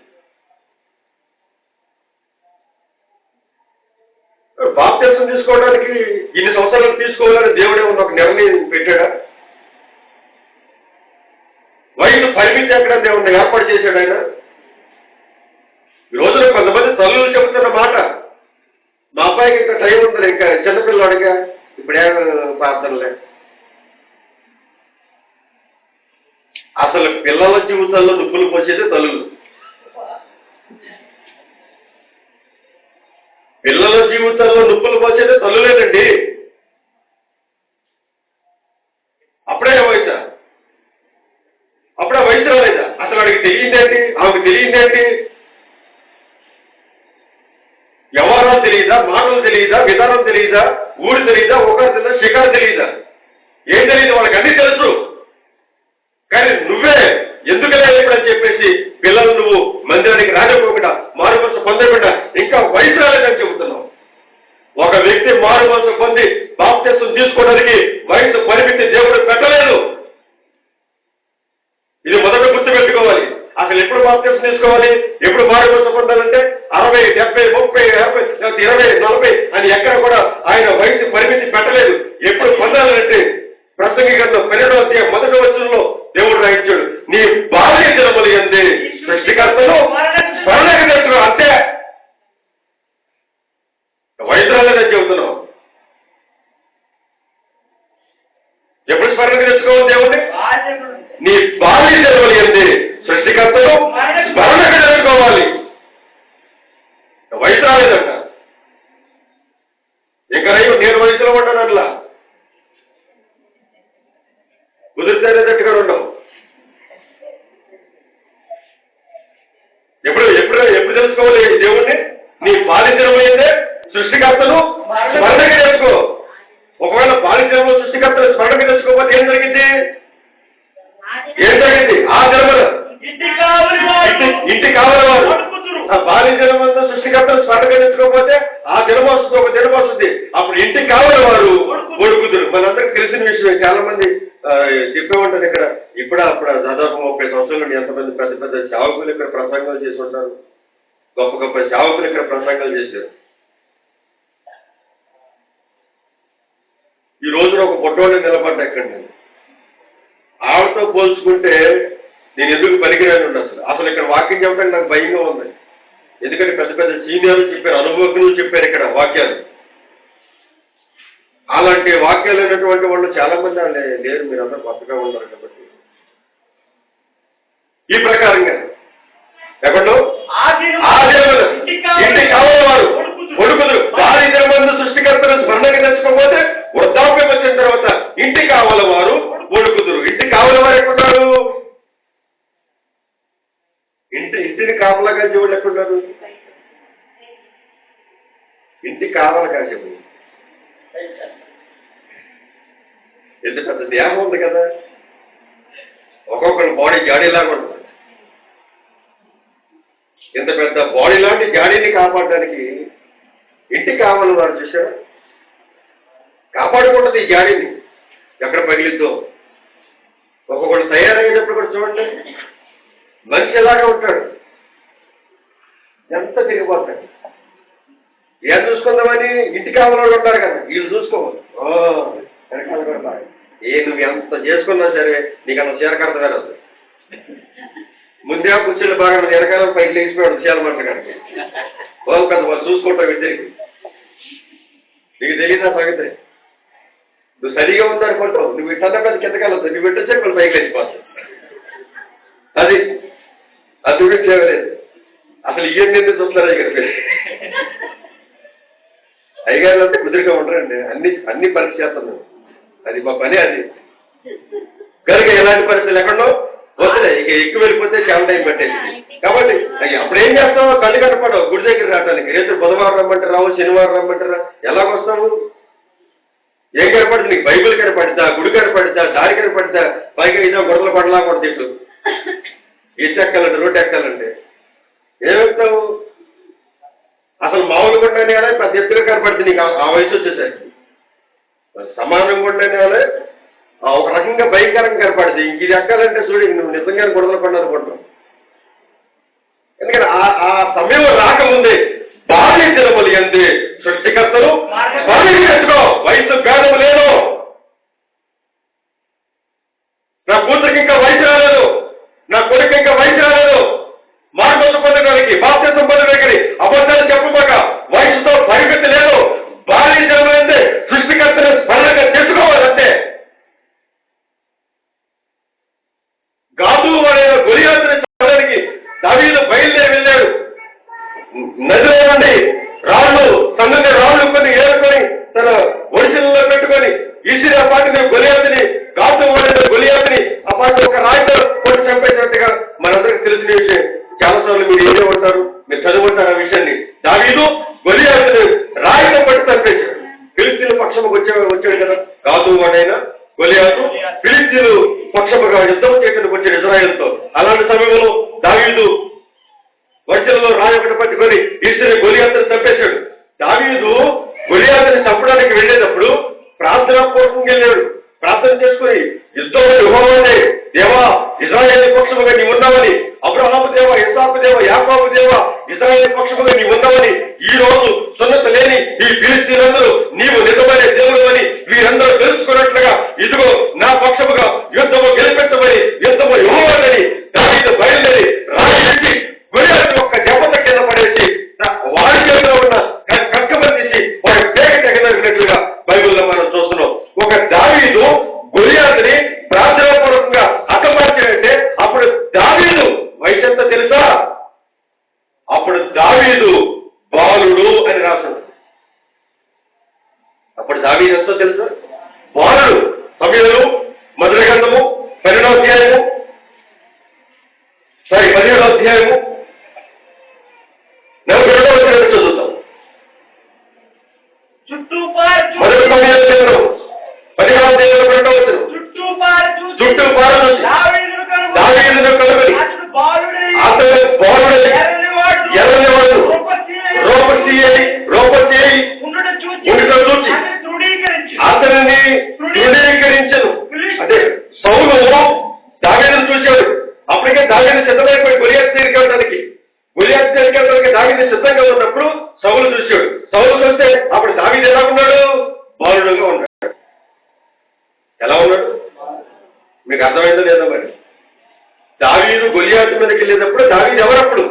బాప్తిస్మం తీసుకోవడానికి ఇన్ని సంవత్సరాలు తీసుకోవాలని దేవుడే ఒక నిర్ణయం పెట్టాడా? వయసు పరిమితి ఎక్కడ దేవుడిని ఏర్పాటు చేశాడు ఆయన? ఈ రోజున కొంతమంది తల్లులు చెబుతున్న మాట, మా అబ్బాయికి ఇంకా టైం ఉంటుంది, ఇంకా చిన్నపిల్లడిగా ఇప్పుడే ప్రార్థనలే. అసలు పిల్లల జీవితాల్లో నొప్పులు పోసేది తల్లులు. పిల్లల జీవితాల్లో నొప్పులు పోసేది తల్లులేనండి. అప్పుడే వయసు, అప్పుడే వయసు రాలేదా? అసలు వాడికి తెలియదేంటి, ఆమెకు తెలియదేంటి? వ్యవహారం తెలియదా, మాటలు తెలియదా, విధానం తెలియదా, ఊరు తెలియదా, ఒకరు తెలియదా, శిఖరం తెలియదా? ఏం తెలియదు వాళ్ళకి, అన్నీ తెలుసు. కానీ నువ్వే ఎందుకలే అని చెప్పేసి పిల్లలు నువ్వు మందిరానికి రానివ్వకుండా, మారుమనసు పొందకుండా ఇంకా వయసు రాలేదని చెబుతున్నావు. ఒక వ్యక్తి మారుమనసు పొంది బాప్తిస్మం తీసుకోవడానికి వయసు పరిమితి దేవుడు పెట్టలేదు. ఇది మొదట గుర్తుపెట్టుకోవాలి. అసలు ఎప్పుడు బాప్తిస్మం తీసుకోవాలి, ఎప్పుడు మారుమనసు పొందాలంటే 60, 70, 30, 50, 20, 40 అని ఎక్కడ కూడా ఆయన వయసు పరిమితి పెట్టలేదు. ఎప్పుడు పొందాలంటే ప్రసంగి గ్రంథం 12వ అధ్యాయం 1వ వచనంలో దేవుడు రాయించాడు, నీ బాల్య దినములు యందే సృష్టికర్తను స్మరణకు అంతే. వయసు రాలేదని చెబుతున్నావు. ఎప్పుడు స్మరణకు తెచ్చుకోవాలి దేవుడిని? నీ బాల్య దినములు యందే సృష్టికర్తను స్మరణకు తెచ్చుకోవాలి. వయసు రాలేదంట. ఇంకా నేను వయసులో ఉంటాను అట్లా కుదిరితేనేటట్టుగా ఉండవు. ఎప్పుడు తెలుసుకోవాలి దేవుణ్ణి? నీ బాలించడమైందే సృష్టికర్తను స్మరణకి తెచ్చుకో. ఒకవేళ బాలించడంలో సృష్టికర్తను స్మరణకి తెచ్చుకోకపోతే ఏం జరిగింది? ఆ జన్మలో ఇంటి కావాలి వారు బాలించడం సృష్టికర్తను స్మరణకి తెచ్చుకోకపోతే ఆ జన్మ వస్తుంది, ఒక జన్మ వస్తుంది. అప్పుడు ఇంటికి కావాలి వారు కొడుకుతురు. మనందరికి తెలిసిన విషయం, చాలా మంది చెప్పే ఉంటారు. ఇక్కడ అప్పుడు దాదాపు 30 సంవత్సరాల నుండి ఎంతమంది పెద్ద పెద్ద సేవకులు ఇక్కడ ప్రసంగాలు చేసి ఉంటారు. గొప్ప గొప్ప సేవకులు ఇక్కడ ప్రసంగాలు చేశారు. ఈ రోజున ఒక పొట్టోని నిలబడ్డా ఇక్కడ నేను. ఆవిడతో పోల్చుకుంటే నేను ఎందుకు పనికిరాను అసలు ఇక్కడ వాక్యం చెప్పడానికి నాకు భయంగా ఉంది. ఎందుకంటే పెద్ద పెద్ద సీనియర్లు చెప్పారు, అనుభవజ్ఞులు చెప్పారు ఇక్కడ వాక్యాలు. అలాంటి వాక్యాలు అయినటువంటి వాళ్ళు చాలా మంది లేరు. మీరందరూ కొత్తగా ఉన్నారు కాబట్టి ఈ ప్రకారంగా ఎక్కడో ఇంటి కావాలి వారు కొడుకులు వారి జన్మందు సృష్టికర్తను స్మరణకి తెచ్చుకోకపోతే వృద్ధాప్యం వచ్చిన తర్వాత ఇంటి కావాలి వారు కొడుకుదురు. ఇంటి కావాలి వారు ఎక్కడున్నారు? ఇంటిని కాపలాగా దేవుళ్ళు ఎక్కడున్నారు? ఇంటి కావాలగా చెప్పు. ఎంత పెద్ద దేహం ఉంది కదా, ఒక్కొక్కరి బాడీ జాడీలాగా ఉంటుంది. ఇంత పెద్ద బాడీ లాంటి జాడీని కాపాడడానికి ఇంటి కావాలి వారు చూశారు. కాపాడుకుంటుంది ఈ జాడీని, ఎక్కడ పగిలిద్దో. ఒక్కొక్కడు తయారయ్యేటప్పుడు కూడా చూడండి, మనిషి ఎలాగా ఉంటాడు, ఎంత తిరిగిపోతాడు. ఏం చూసుకుందామని ఇంటి కావాలని ఉంటారు కదా, వీళ్ళు చూసుకోవాలి. నువ్వు ఎంత చేసుకున్నా సరే నీకు అంత చీరకడత వెళ్ళదు. ముందే కుర్చీలు బాగా వెనకాల పైకి లేచిపోయాడు చీరమంట కనుక వాళ్ళు కదా వాళ్ళు చూసుకుంటావు ఇద్దరికి. నీకు తెలియదా సంగతి? నువ్వు సరిగా ఉందనుకుంటావు, నువ్వు ఇట్లా పెద్ద కిందకెళ్ళదు, నువ్వు పెట్టొచ్చే వాళ్ళు పైకి లేచిపోతావు. అది అది చేయలేదు. అసలు ఇవన్నీ చూస్తున్నారా ఇక్కడ అయ్యగారు అంటే కుదిరిగా ఉంటారండి. అన్ని పరీక్ష చేస్తాను, అది మా పని. అది కనుక ఎలాంటి పరిస్థితులు ఎక్కడో వస్తున్నాయి. ఇక ఎక్కువ వెళ్ళిపోతే చాలా టైం పెట్టేది. కాబట్టి అప్పుడు ఏం చేస్తావు? కళ్ళు కనపడవు గుడి దగ్గర రావడానికి. రేపు బుధవారం రమ్మంటారు రావు, శనివారం రమ్మంటారా, ఎలాగొస్తావు? ఏం కనపడుతుంది నీకు? బైబిల్ కనపడుతా, గుడి కనపడుతా, దారి కనపడుతా, పైగా ఇదో గొడవలు పడలా కూడా తిట్టు. ఇటు ఎక్కాలంటే రోడ్డు ఎక్కాలంటే ఏమవుతావు? అసలు మామూలుగా ఉండని వాళ్ళే పెద్ద ఎత్తుగా కనపడుతుంది నీకు ఆ వయసు వచ్చేసరికి. సమానంగా ఉండని వాళ్ళే ఒక రకంగా భయంకరంగా కనపడుతుంది. ఇంక ఇది ఎక్కాలంటే చూడు నువ్వు నిజంగా గొడవలు పడాలనుకుంటావు. ఎందుకంటే ఆ సమయం రాకముందే భారీ దినములు ఎందు సృష్టికర్తలు చేసుకో. వయసు భేదము లేదు. నా కూతురికి ఇంకా వయసు రాలేదు, నా కొడుకు ఇంకా వయసు రాలేదు. మార్గం పొందడానికి, బాధ్యత పొందడానికి అబద్ధాలు చెప్పబోక వయసుతో పరిమితి లేదు. భారీ దినములంటే సృష్టికర్తను స్మరణగా చేసుకోవాలంటే. గాదు అనే గొలియాతుని చంపడానికి దావీదు బయలుదేరి వెళ్ళాడు. నదిలో నుండి రాళ్ళు సన్నని రాళ్ళు కొన్ని ఏరుకొని తన ఒడిశల్లో పెట్టుకొని ఈసిరి ఆ పాటిని గొలియాతుని, గాదు అనే గొలియాతుని ఆ పాటి ఒక రాయితో కొట్టి చంపేసినట్టుగా మనందరికీ తెలిసిన విషయం. చాలాసార్లు మీరు ఏమే ఉంటారు, మీరు చదువుకుంటారు ఆ విషయాన్ని. దావీదు గొలియాతుని రాయితో పట్టి చంపేశాడు. ఫిలిస్తీన్ల పక్షముకు వచ్చాడు కదా గాదు వాడైనా గొలియాతు. ఫిలిస్తీన్లు పక్షముగా యుద్ధం చేయడానికి వచ్చాడు ఇజ్రాయేలుతో. అలాంటి సమయంలో దావీదు వర్షంలో రాయి ఒకటి పట్టుకొని ఈశ్వరి గొలియాతుని చంపేశాడు. దావీదు గొలియాతుని చంపడానికి వెళ్ళేటప్పుడు ప్రార్థనాపూర్వకంగా వెళ్ళాడు. ప్రార్థన చేసుకుని యుద్ధంలో యెహోవానే దేవా ఇజ్రాయేలు పక్షముగా నీ ఉన్నావని, అబ్రహాము దేవ, ఇస్సాకు దేవ, యాకోబు దేవ, ఇజ్రాయేలు పక్షముగా నీ ఉన్నావని, ఈ రోజు సున్నత లేని ఈ ఫిలిస్తీన్లందరూ నీవు నిజమైన దేవుడు అని వీరందరూ తెలుసుకున్నట్లుగా ఇదిగో నా పక్షముగా యుద్ధము గెలిపించమని, యుద్ధము యెహోవాదని దావీదు బయలుదేరి రాయి గొలియాతు ఒక్క దెబ్బత కింద పడేసి వారి చేతిలో ఉన్న కక్కబంధించి వారి పేగ తెగనట్లుగా బైబిల్లో మనం చూస్తున్నాం. ఒక దావీదు గొలియాతుని ప్రార్థనాపూర్వకంగా హతమార్చాడంటే అప్పుడు దావీదు వయసు ఎంత తెలుసా? అప్పుడు దావీదు బాలుడు అని రాశాడు. అప్పుడు దావీదు ఎంతో తెలుసా? బాలుడు. సమయంలో మొదటి గ్రంథము 12వ అధ్యాయము 17వ అధ్యాయము 42వ వచనం చదువుతాం. మొదటి సమయాలు 10వ అధ్యాయంలో 2వ వచనం. చుట్టూ పారు దావీదును కనుగొని అతడు బాలుడై ఎర్రనివాడు రూపచేయి ఉండటం చూసి అతనిని తృణీకరించను. అంటే సౌలు దావీదును చూశాడు. అప్పటికే దావీదు సిద్ధమైపోయి గొలియాతు దగ్గరికి వెళ్ళడానికి దావీదు సిద్ధంగా ఉన్నప్పుడు సౌలు చూశాడు. సౌలు చూస్తే అప్పుడు దావీదు ఎలా ఉన్నాడు? బాలుడుగా ఉన్నాడు. ఎలా ఉన్నాడు? మీకు అర్థమైందో లేదో మరి. దావీదు గొలియాతు మీదకి వెళ్ళేటప్పుడు దావీదు ఎవరప్పుడు?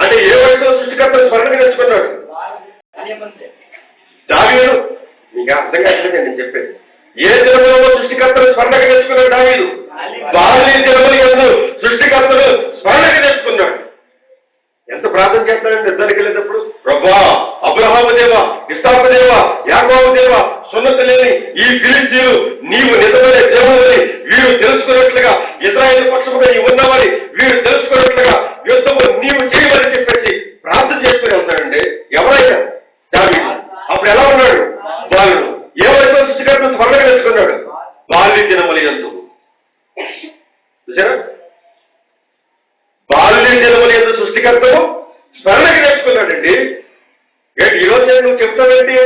అంటే ఏ వయసులో సృష్టికర్తను స్మరణ తెచ్చుకున్నాడు దావీదు? మీకు అర్థం కాదు నేను చెప్పేది. ఏ దినములలో సృష్టికర్తను స్మరణకు తెచ్చుకున్నాడు దావీదు? బాల్య దినములు యందు సృష్టికర్తను స్మరణకు తెచ్చుకున్నాడు. ఎంత ప్రార్థన చేస్తాడంటే ఇద్దరికి వెళ్ళేటప్పుడు, ప్రభువా అబ్రహాము దేవ, ఇస్సాకు దేవ, యాకోబు దేవ, సున్నతి లేని ఈ ఫిలిస్తీయులు నీవు నిజమైన దేవుడని వీరు తెలుసుకున్నట్లుగా, ఇశ్రాయేలు పక్షముగా నీవు ఉన్నావని వీరు తెలుసుకున్నట్లుగా యుద్ధము నీవు చేయమని చెప్పేసి ప్రార్థన చేసుకుని వెళ్తాడండి. ఎవరైనా దావీదు అప్పుడు ఎలా ఉన్నాడు? బాలుడు. ఏ వయసు సృష్టికర్తను స్మరణకు తెచ్చుకున్నాడు? బాల్య దినములు యందు. చూసారా? బాల్య దినములు యందు సృష్టికర్తను స్మరణకు తెచ్చుకున్నాడండి. ఏంటి ఈరోజు నువ్వు చెప్తావేంటి?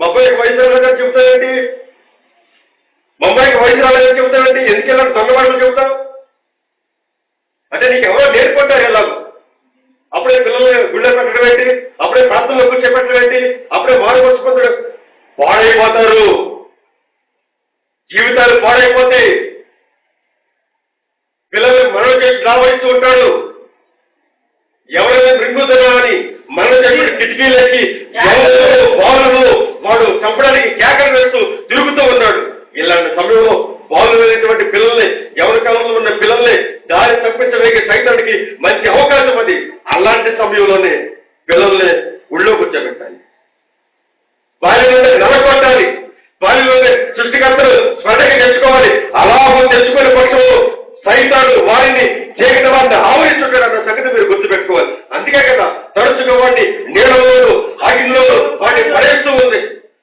మా అబ్బాయికి వయసు రాలేదని చెప్తావేంటి? మా అమ్మాయికి వయసు రాలేదని చెప్తావేంటి? ఎందుకెలా దొంగవాళ్ళు చెబుతావు? అంటే నీకు ఎవరో నేర్పుకుంటారు ఎలాగో. అప్పుడే పిల్లల్ని గుళ్ళో పెట్టడం ఏంటి, అప్పుడే ప్రాంతంలో కూర్చోబెట్టడం ఏంటి, అప్పుడే మారుపరుచుకుంటాడు. పాడైపోతారు, జీవితాలు పాడైపోతే పిల్లల్ని మరణ చేసి రావహిస్తూ ఉంటాడు. ఎవరైనా మృంగుతున్నామని మరణ చేసి కిటికీలకి బాలును వాడు చంపడానికి కేకలు వేస్తూ తిరుగుతూ ఉన్నాడు. ఇలాంటి సమయంలో బాలు లేనటువంటి పిల్లల్ని, ఎవరి కాలంలో ఉన్న పిల్లల్ని దారి తప్పించడానికి సైతానికి మంచి అవకాశం అది. అలాంటి సమయంలోనే పిల్లల్ని ఊళ్ళో కూర్చోబెట్టాలి, బాల్యంలోనే నలగొట్టాలి, బాల్యంలోనే సృష్టికర్తలు స్మరణకి తెచ్చుకోవాలి. అలా తెచ్చుకునే పక్షంలో సైతాను వారిని చేయగల వారిని ఆవరిస్తుంటాడు అన్న సంగతి మీరు గుర్తుపెట్టుకోవాలి. అందుకే కదా తరచుగా వాడిని నీళ్ళలో ఆగిల్లో వాడిని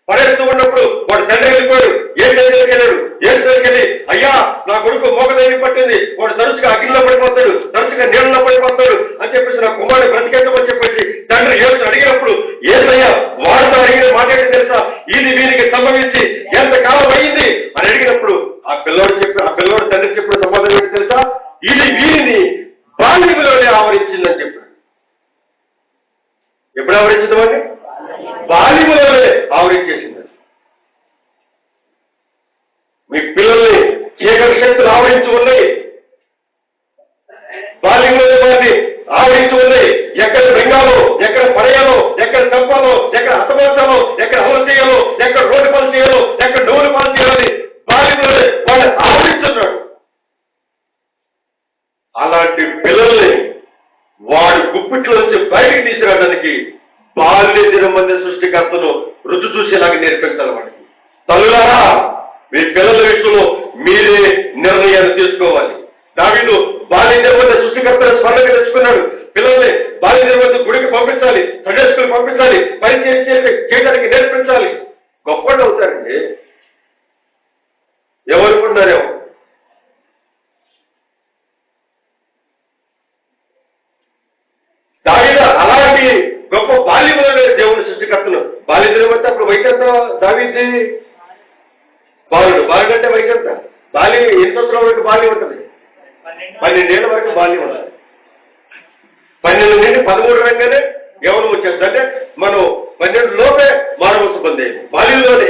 పడేస్తూ ఉన్నప్పుడు వాడు తండ్రి వెళ్ళిపోయాడు, ఏం దగ్గరికెళ్ళాడు, ఏం దగ్గరికి అయ్యా నా కొడుకు మోగదేవి పట్టింది, వాడు తరచుగా అగ్నిలో పడిపోతాడు, తరచుగా నీళ్ళలో పడిపోతాడు అని చెప్పేసి నా కుమారుడు బ్రతికేద్దామని చెప్పేసి తండ్రి యేసు అడిగినప్పుడు ఏసయ్యా వాడితో అడిగిన మాట ఏంటి తెలుసా, ఇది వీరికి సంభవించి ఎంతకాలం అయింది అని అడిగినప్పుడు ఆ పిల్లోడు తండ్రి చెప్పిన సమాధానం ఏంటి తెలుసా, ఇది వీరిని బాల్యములోనే ఆవరించిందని చెప్పాడు. ఎప్పుడు ఆవరించింది వాడిని? బాల్యములోనే ఆవరించేసింది. మీ పిల్లల్ని చీకటి శక్తులు ఆవరించి ఉన్నాయి, బాల్యంలోనే వారిని ఆవరించి ఉన్నాయి. ఎక్కడ రింగాలో, ఎక్కడ పడయాలో, ఎక్కడ చంపాలో, ఎక్కడ హతమార్చాలో, ఎక్కడ అమలు చేయాలో, ఎక్కడ రోడ్డు పాలు చేయాలో, ఎక్కడ డోలు పాలు చేయాలని బాల్యంలోనే వాళ్ళు ఆవరిస్తున్నాడు. అలాంటి పిల్లల్ని వాడు గుప్పిట్లో నుంచి బయటికి తీసుకురావడానికి బాల్య దినం మంది సృష్టికర్తను రుచి చూసేలాగా నేర్పించాలి వాడికి. తల్లులారా, మీ పిల్లల విషయంలో మీరే నిర్ణయాలు తీసుకోవాలి. దావీదు బాల్య దినం మంది సృష్టికర్తను స్మరణగా తెచ్చుకున్నాడు. పిల్లల్ని బాల్య దినం మంది గుడికి పంపించాలి, సండే స్కూల్ పంపించాలి, పరిచయం చేయడానికి నేర్పించాలి. గొప్పలు అవుతారండి. ఎవరుకున్నారేమో దావీదు అలాంటి గొప్ప బాల్యములోనే దేవుని సృష్టికర్తను. బాల్య దినం అంటే అప్పుడు వయసు ఎంత దావీది? బాలుడు అంటే వయసు ఎంత? బాల్యం ఎన్ని సంవత్సరాల వరకు బాల్యం ఉంటుంది? 12 ఏళ్ళ వరకు బాల్యం ఉంటుంది. 12 నుండి 13 వెంటనే యవ్వనం వచ్చేస్తుంది. అంటే మనం 12 లోపే మానవత్వం పొందేది బాల్యంలోనే.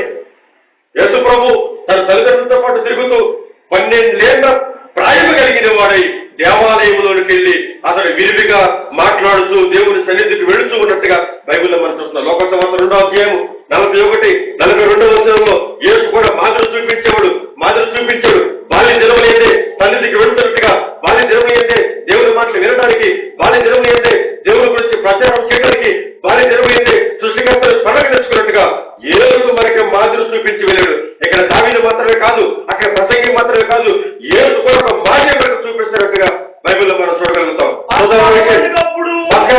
యేసు ప్రభు తన తల్లిదండ్రులతో పాటు తిరుగుతూ 12 ఏళ్ల ప్రాయం కలిగిన వాడై దేవాలయంలోనికి వెళ్ళి అతడు విరివిగా మాట్లాడుతూ దేవుని సన్నిధికి వెళుతూ ఉన్నట్టుగా బైబిల్లో మనం చూస్తున్నాం. లోకసభ 2వ అధ్యాయము 41, 42వ వచనంలో యేసు కూడా మాదిరి చూపించాడు. బాల్య దినములు అయితే సన్నిధికి వెళుతున్నట్టుగా, బాల్య దినములు అయితే దేవుని మాటలు వినడానికి, బాల్య దినములు అయితే దేవుని గురించి ప్రచారం చేయడానికి, బాల్య దినములు అయితే సృష్టికర్తలు స్మరణ తెచ్చుకున్నట్టుగా యేసు మనకి మాదిరి చూపించి వెళ్ళాడు. ఇక్కడ దావీదు మాత్రమే కాదు, అక్కడ ప్రసంగి మాత్రమే కాదు, యేసు కూడా ఒక మాదిరి మనకు చూపిస్తున్నట్టుగా బైబిల్లో మనం చూడగలుగుతాం.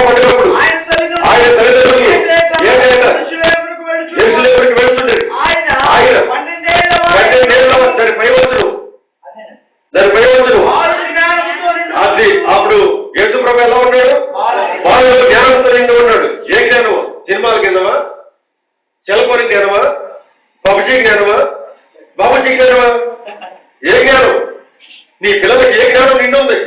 పడినప్పుడు ఆయన తల్లిదండ్రులు వెళ్తుంటారు. ఆయన 12 ఏళ్ళ దాని పైవచ్చును అది. అప్పుడు యేసు ప్రభు ఎలా ఉన్నాడు? వాళ్ళు జ్ఞానంతో నిండి ఉన్నాడు. ఏ జ్ఞానమా? సినిమాల జ్ఞానమా? చెలపని జ్ఞానమా? బాబుజీ జ్ఞానమా? ఏ జ్ఞానం? నీ పిల్లలకి ఏ జ్ఞానం నిండి ఉంది?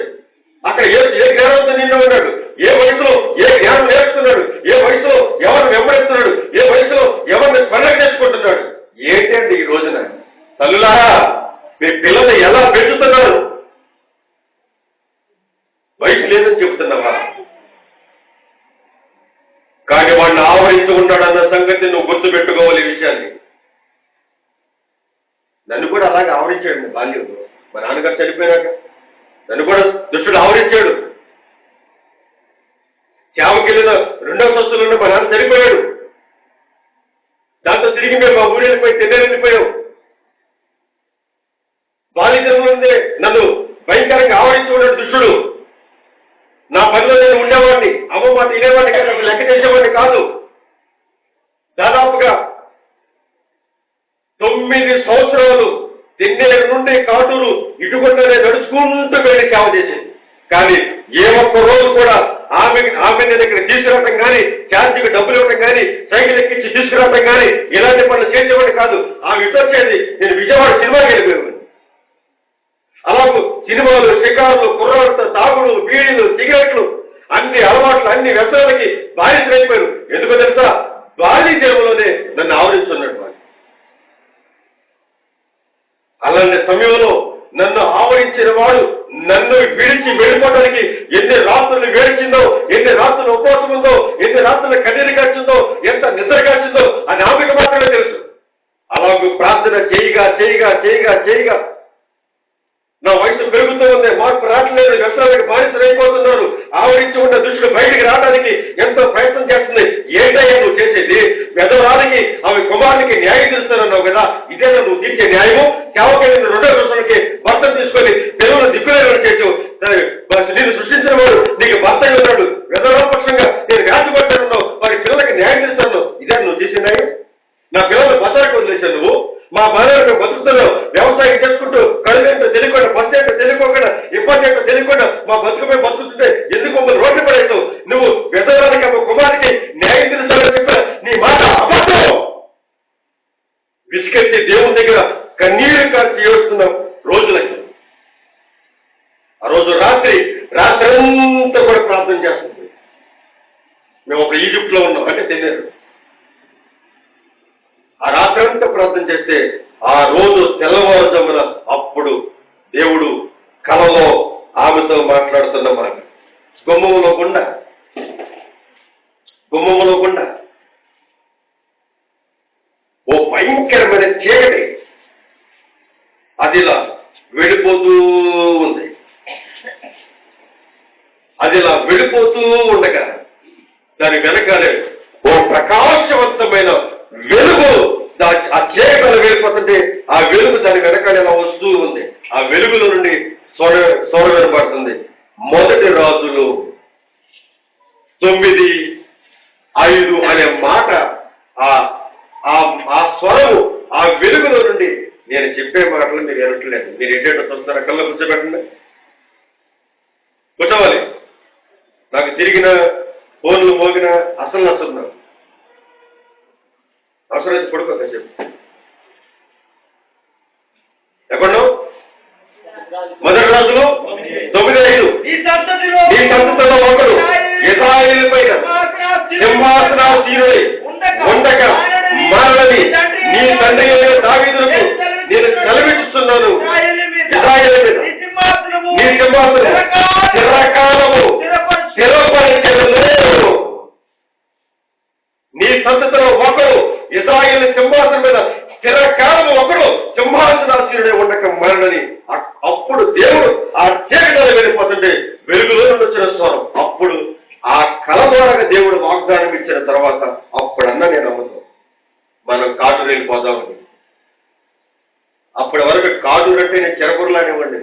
అక్కడ ఏ జ్ఞానంతో నిండి ఉన్నాడు? ఏ వయసులో ఏ జ్ఞానం నేర్చుకున్నాడు? ఏ వయసులో ఎవరిని వెంబడిస్తున్నాడు? ఏ వయసులో ఎవరిని స్మరణ చేసుకుంటున్నాడు? ఏంటండి ఈ రోజున తల్లులారా, మీ పిల్లల్ని ఎలా పెంచుతున్నారు? వయసు లేదని చెబుతున్నావా? కానీ వాడిని ఆవరించి ఉన్నాడన్న సంగతి నువ్వు గుర్తుపెట్టుకోవాలి. ఈ విషయాన్ని నన్ను కూడా అలాగే ఆవరించాడు బాల్యంలో. మా నాన్నగారు చనిపోయినాక నన్ను కూడా దుష్టుడు ఆవరించాడు. సేవకెళ్ళిన 2వ సంవత్సరంలో మా నాన్న చనిపోయాడు. దాంతో తిరిగి మేము మా ఊరి వెళ్ళిపోయి వెళ్ళిపోయాం. బాల్యం ఉందే నన్ను భయంకరంగా ఆవరించి ఉన్నాడు దుష్టుడు. నా పనిలో నేను ఉండేవాడిని, అమ్మ మాట వినేవాడిని కాదు, లెక్క చేసేవాడిని కాదు. దాదాపుగా 9 సంవత్సరాలు తెన్నేరు నుండి కాటూరు ఇటుకుంటూనే నడుచుకుంటూ వెళ్ళి సేవ చేసింది. కానీ ఏ ఒక్క రోజు కూడా ఆమె నేను ఇక్కడ తీసుకురావటం కానీ, ఛార్జీకి డబ్బులు ఇవ్వటం కానీ, సైకిల్ ఎక్కించి తీసుకురావటం కానీ ఇలాంటి పనులు చేసేవాడిని కాదు. ఆమె ఇటు వచ్చేది, నేను విజయవాడ సినిమాకి వెళ్ళిపోయాను. అలాగే సినిమాలు, షికారులు, కుర్రాళ్ళతో తాగుడు, బీడీలు, సిగరెట్లు, అన్ని అలవాట్లు అన్ని వ్యసనాలకి బానిసైపోయారు. ఎందుకో తెలుసా? బాల్య జన్మలోనే నన్ను ఆవరిస్తున్నట్టు వాడు. అలాంటి సమయంలో నన్ను ఆవరించిన వాడు నన్ను విడిచి వెళ్ళిపోవడానికి ఎన్ని రాత్రులు వేడిచిందో, ఎన్ని రాత్రులు ఉపవాసం ఉందో, ఎన్ని రాత్రులు కన్నీరు కాచిందో, ఎంత నిద్ర కాచిందో అని ఆమెకు మాత్రమే తెలుసు. అలాగే ప్రార్థన చేయగా చేయగా చేయగా చేయగా నా వయసు పెరుగుతూ ఉంది, మార్పు రావట్లేదు, వ్యవసాయానికి బానిసలైపోతున్నారు, ఆవరించి ఉన్న దృష్టిలో బయటికి రావడానికి ఎంతో ప్రయత్నం చేస్తుంది. ఏంటయ్యా నువ్వు చేసేది? పెద్దవారికి ఆమె కుమారునికి న్యాయం తీరుస్తానన్నావు కదా, ఇదేనా నువ్వు తీర్చే న్యాయము? కేవలం 2వ రోజులకి భర్తను తీసుకొని తెలుగులో దిక్కులేని చేసావు. నేను సృష్టించిన వాడు నీకు భర్త ఉన్నాడు, వెదరాపక్షంగా నేను వ్యాధిపడ్డాను, వారి పిల్లలకి న్యాయం తీరుస్తాను. ఇదే నువ్వు చేసే న్యాయం? నా పిల్లలు బసాలకు వదిలేశాను నువ్వు. మా భార్యను బతుకుతున్నావు, వ్యవసాయం చేసుకుంటూ కడుగంటూ తెలియకుండా, బస్సు ఏంటో తెలియకోకుండా, ఇబ్బంది ఏంటో తెలియకుండా మా బతుకుపై బతుకుతుంటే ఎందుకు మమ్మల్ని రోడ్డు పడేస్తావు? నువ్వు పెద్దవారికి ఆ కుమారికి న్యాయం తీరుస్తానని చెప్పిన నీ మాట అబద్ధం. విసుకెత్తి దేవుని దగ్గర కన్నీరు కాల్చి ఏడుస్తున్న రోజులకి ఆ రోజు రాత్రి అంతా కూడా ప్రార్థన చేస్తుంది. మేము ఒక ఈజిప్ట్ లో ఉన్నాం, అంటే తెలియదు. ఆ రాత్రంతా ప్రార్థన చేస్తే ఆ రోజు తెల్లవారుజామున అప్పుడు దేవుడు కలలో ఆమెతో మాట్లాడుతున్న మాట, గుమ్మములో గుండా ఓ భయంకరమైన చీకటి అదిలా వెళ్ళిపోతూ ఉంది. అదిలా వెళ్ళిపోతూ ఉండగా దాని వెనకాలే ఓ ప్రకాశవంతమైన వెలుగు, ఆ చీకటి వెళ్ళిపోతుంటే ఆ వెలుగు దాని వెనకాల ఎలా వస్తూ ఉంది. ఆ వెలుగులో నుండి స్వర వినపడుతుంది. 1 రాజులు 9:5 అనే మాట, ఆ స్వరము ఆ వెలుగులో నుండి. నేను చెప్పే మాటలు మీరు వినట్లేదు. మీరు ఏంటంటే చూస్తారా? కళ్ళ కూర్చోబెట్టండి, కూర్చోవాలి. నాకు తిరిగిన ఫోన్లు మోగిన అసలు నచ్చుతున్నాను. అవసరమైతే పడుకోక చెప్పు. ఎక్కడో 1 రాజులు 9:5 ఈ సంతతిలో ఒకడు ఇశ్రాయేలు పైన సింహాసనాసీనుడై ఉండగా మారని నీ తండ్రి అయిన దావీదుకు నేను సెలవిస్తున్నాను. ఇశ్రాయేలు మీద నీ సింహాసనం చిరకాలము స్థిరపరచలేదు. నీ సంతతిలో ఒకడు ఇశ్రాయేలు సింహాసనం మీద స్థిరకాలము ఒకడు సింహాసనాసీనుడే ఉండక మారని. అప్పుడు దేవుడు ఆ చీకటిలో వెళ్ళిపోతుంటే వెలుగులో నుండి వచ్చిన స్వరం. అప్పుడు ఆ కల ద్వారా దేవుడు వాగ్దానం ఇచ్చిన తర్వాత అప్పుడన్నా నేను నమ్ముతాను మనం కాటూరు వెళ్ళిపోదామని. అప్పటి వరకు కాటూరు అంటే నేను చిరకురలానివ్వండి.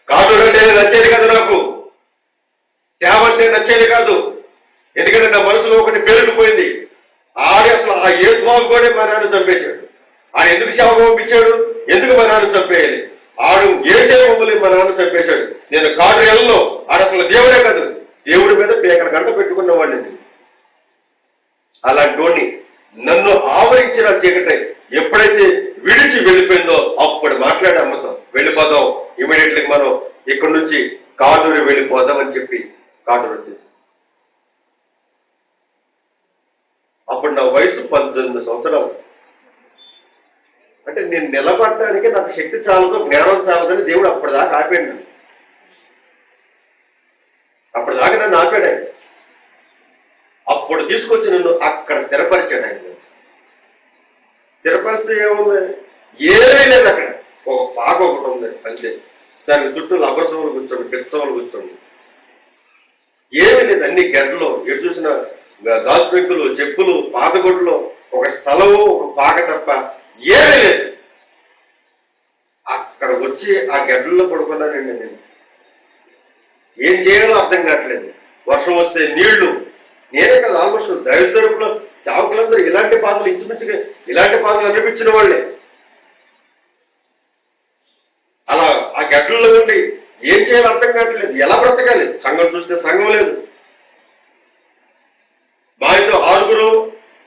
కాటూరు అంటే నచ్చేది కాదు, నాకు తేవంటే నచ్చేది కాదు. ఎందుకంటే నా మనసులో ఒకటి పేరుకుపోయింది. ఆడి అసలు ఆ యేసుబాబు కూడా మా నాన్న చంపేశాడు. ఆయన ఎందుకు సేవ పంపించాడు? ఎందుకు మా నాన్న చంపేయాలి? ఆడు ఏ మమ్మల్ని మా నాన్న చంపేశాడు. నేను కాటూరు వెళ్ళను. ఆడ అసలు దేవుడే కాదు, దేవుడి మీద పేకల గంట పెట్టుకున్నవాడిని. అలాంటి నన్ను ఆవరించిన చీకటి ఎప్పుడైతే విడిచి వెళ్ళిపోయిందో అప్పుడు మాట్లాడి అమ్ముతాం, వెళ్ళిపోదాం, ఇమీడియట్లీ మనం ఇక్కడి నుంచి కాటూరు వెళ్ళిపోదాం అని చెప్పి కాటూరు వచ్చేసి. అప్పుడు నా వయసు 18 సంవత్సరాలు. అంటే నేను నిలబడటానికి నాకు శక్తి చాలదు, జ్ఞానం చాలదని దేవుడు అప్పటిదాకా ఆపాడు. అప్పటిదాకా నన్ను ఆపాడు ఆయన. అప్పుడు తీసుకొచ్చి నన్ను అక్కడ స్థిరపరిచాడు ఆయన. స్థిరపరిస్తే ఏముంది? ఏమీ లేదు అక్కడ. ఒక పాక ఒకటి ఉంది అంతే. దానికి చుట్టూ లబ్బసములు కూర్చోండి, పిచ్చములు కూర్చోండి, ఏమీ లేదు. అన్ని గడ్డలు, ఎటు చూసిన గాజు పెంకులు, చెప్పులు, పాతగొడ్లు, ఒక స్థలము, ఒక పాక తప్ప ఏమీ లేదు. అక్కడ వచ్చి ఆ గడ్డల్లో పడుకున్నానండి నేను. ఏం చేయాలో అర్థం కావట్లేదు. వర్షం వస్తే నీళ్లు, నేనే కదా ఆల్మోస్ట్ దైవస్వరూపులో చావుకులందరూ ఇలాంటి పాటలు ఇంచుమించుగా ఇలాంటి పాటలు అనిపించిన వాళ్ళే. అలా ఆ గడ్డల్లో ఉండి ఏం చేయాలో అర్థం కావట్లేదు. ఎలా బ్రతకాలి? సంఘం చూస్తే సంఘం లేదు. మా ఇంట్లో 6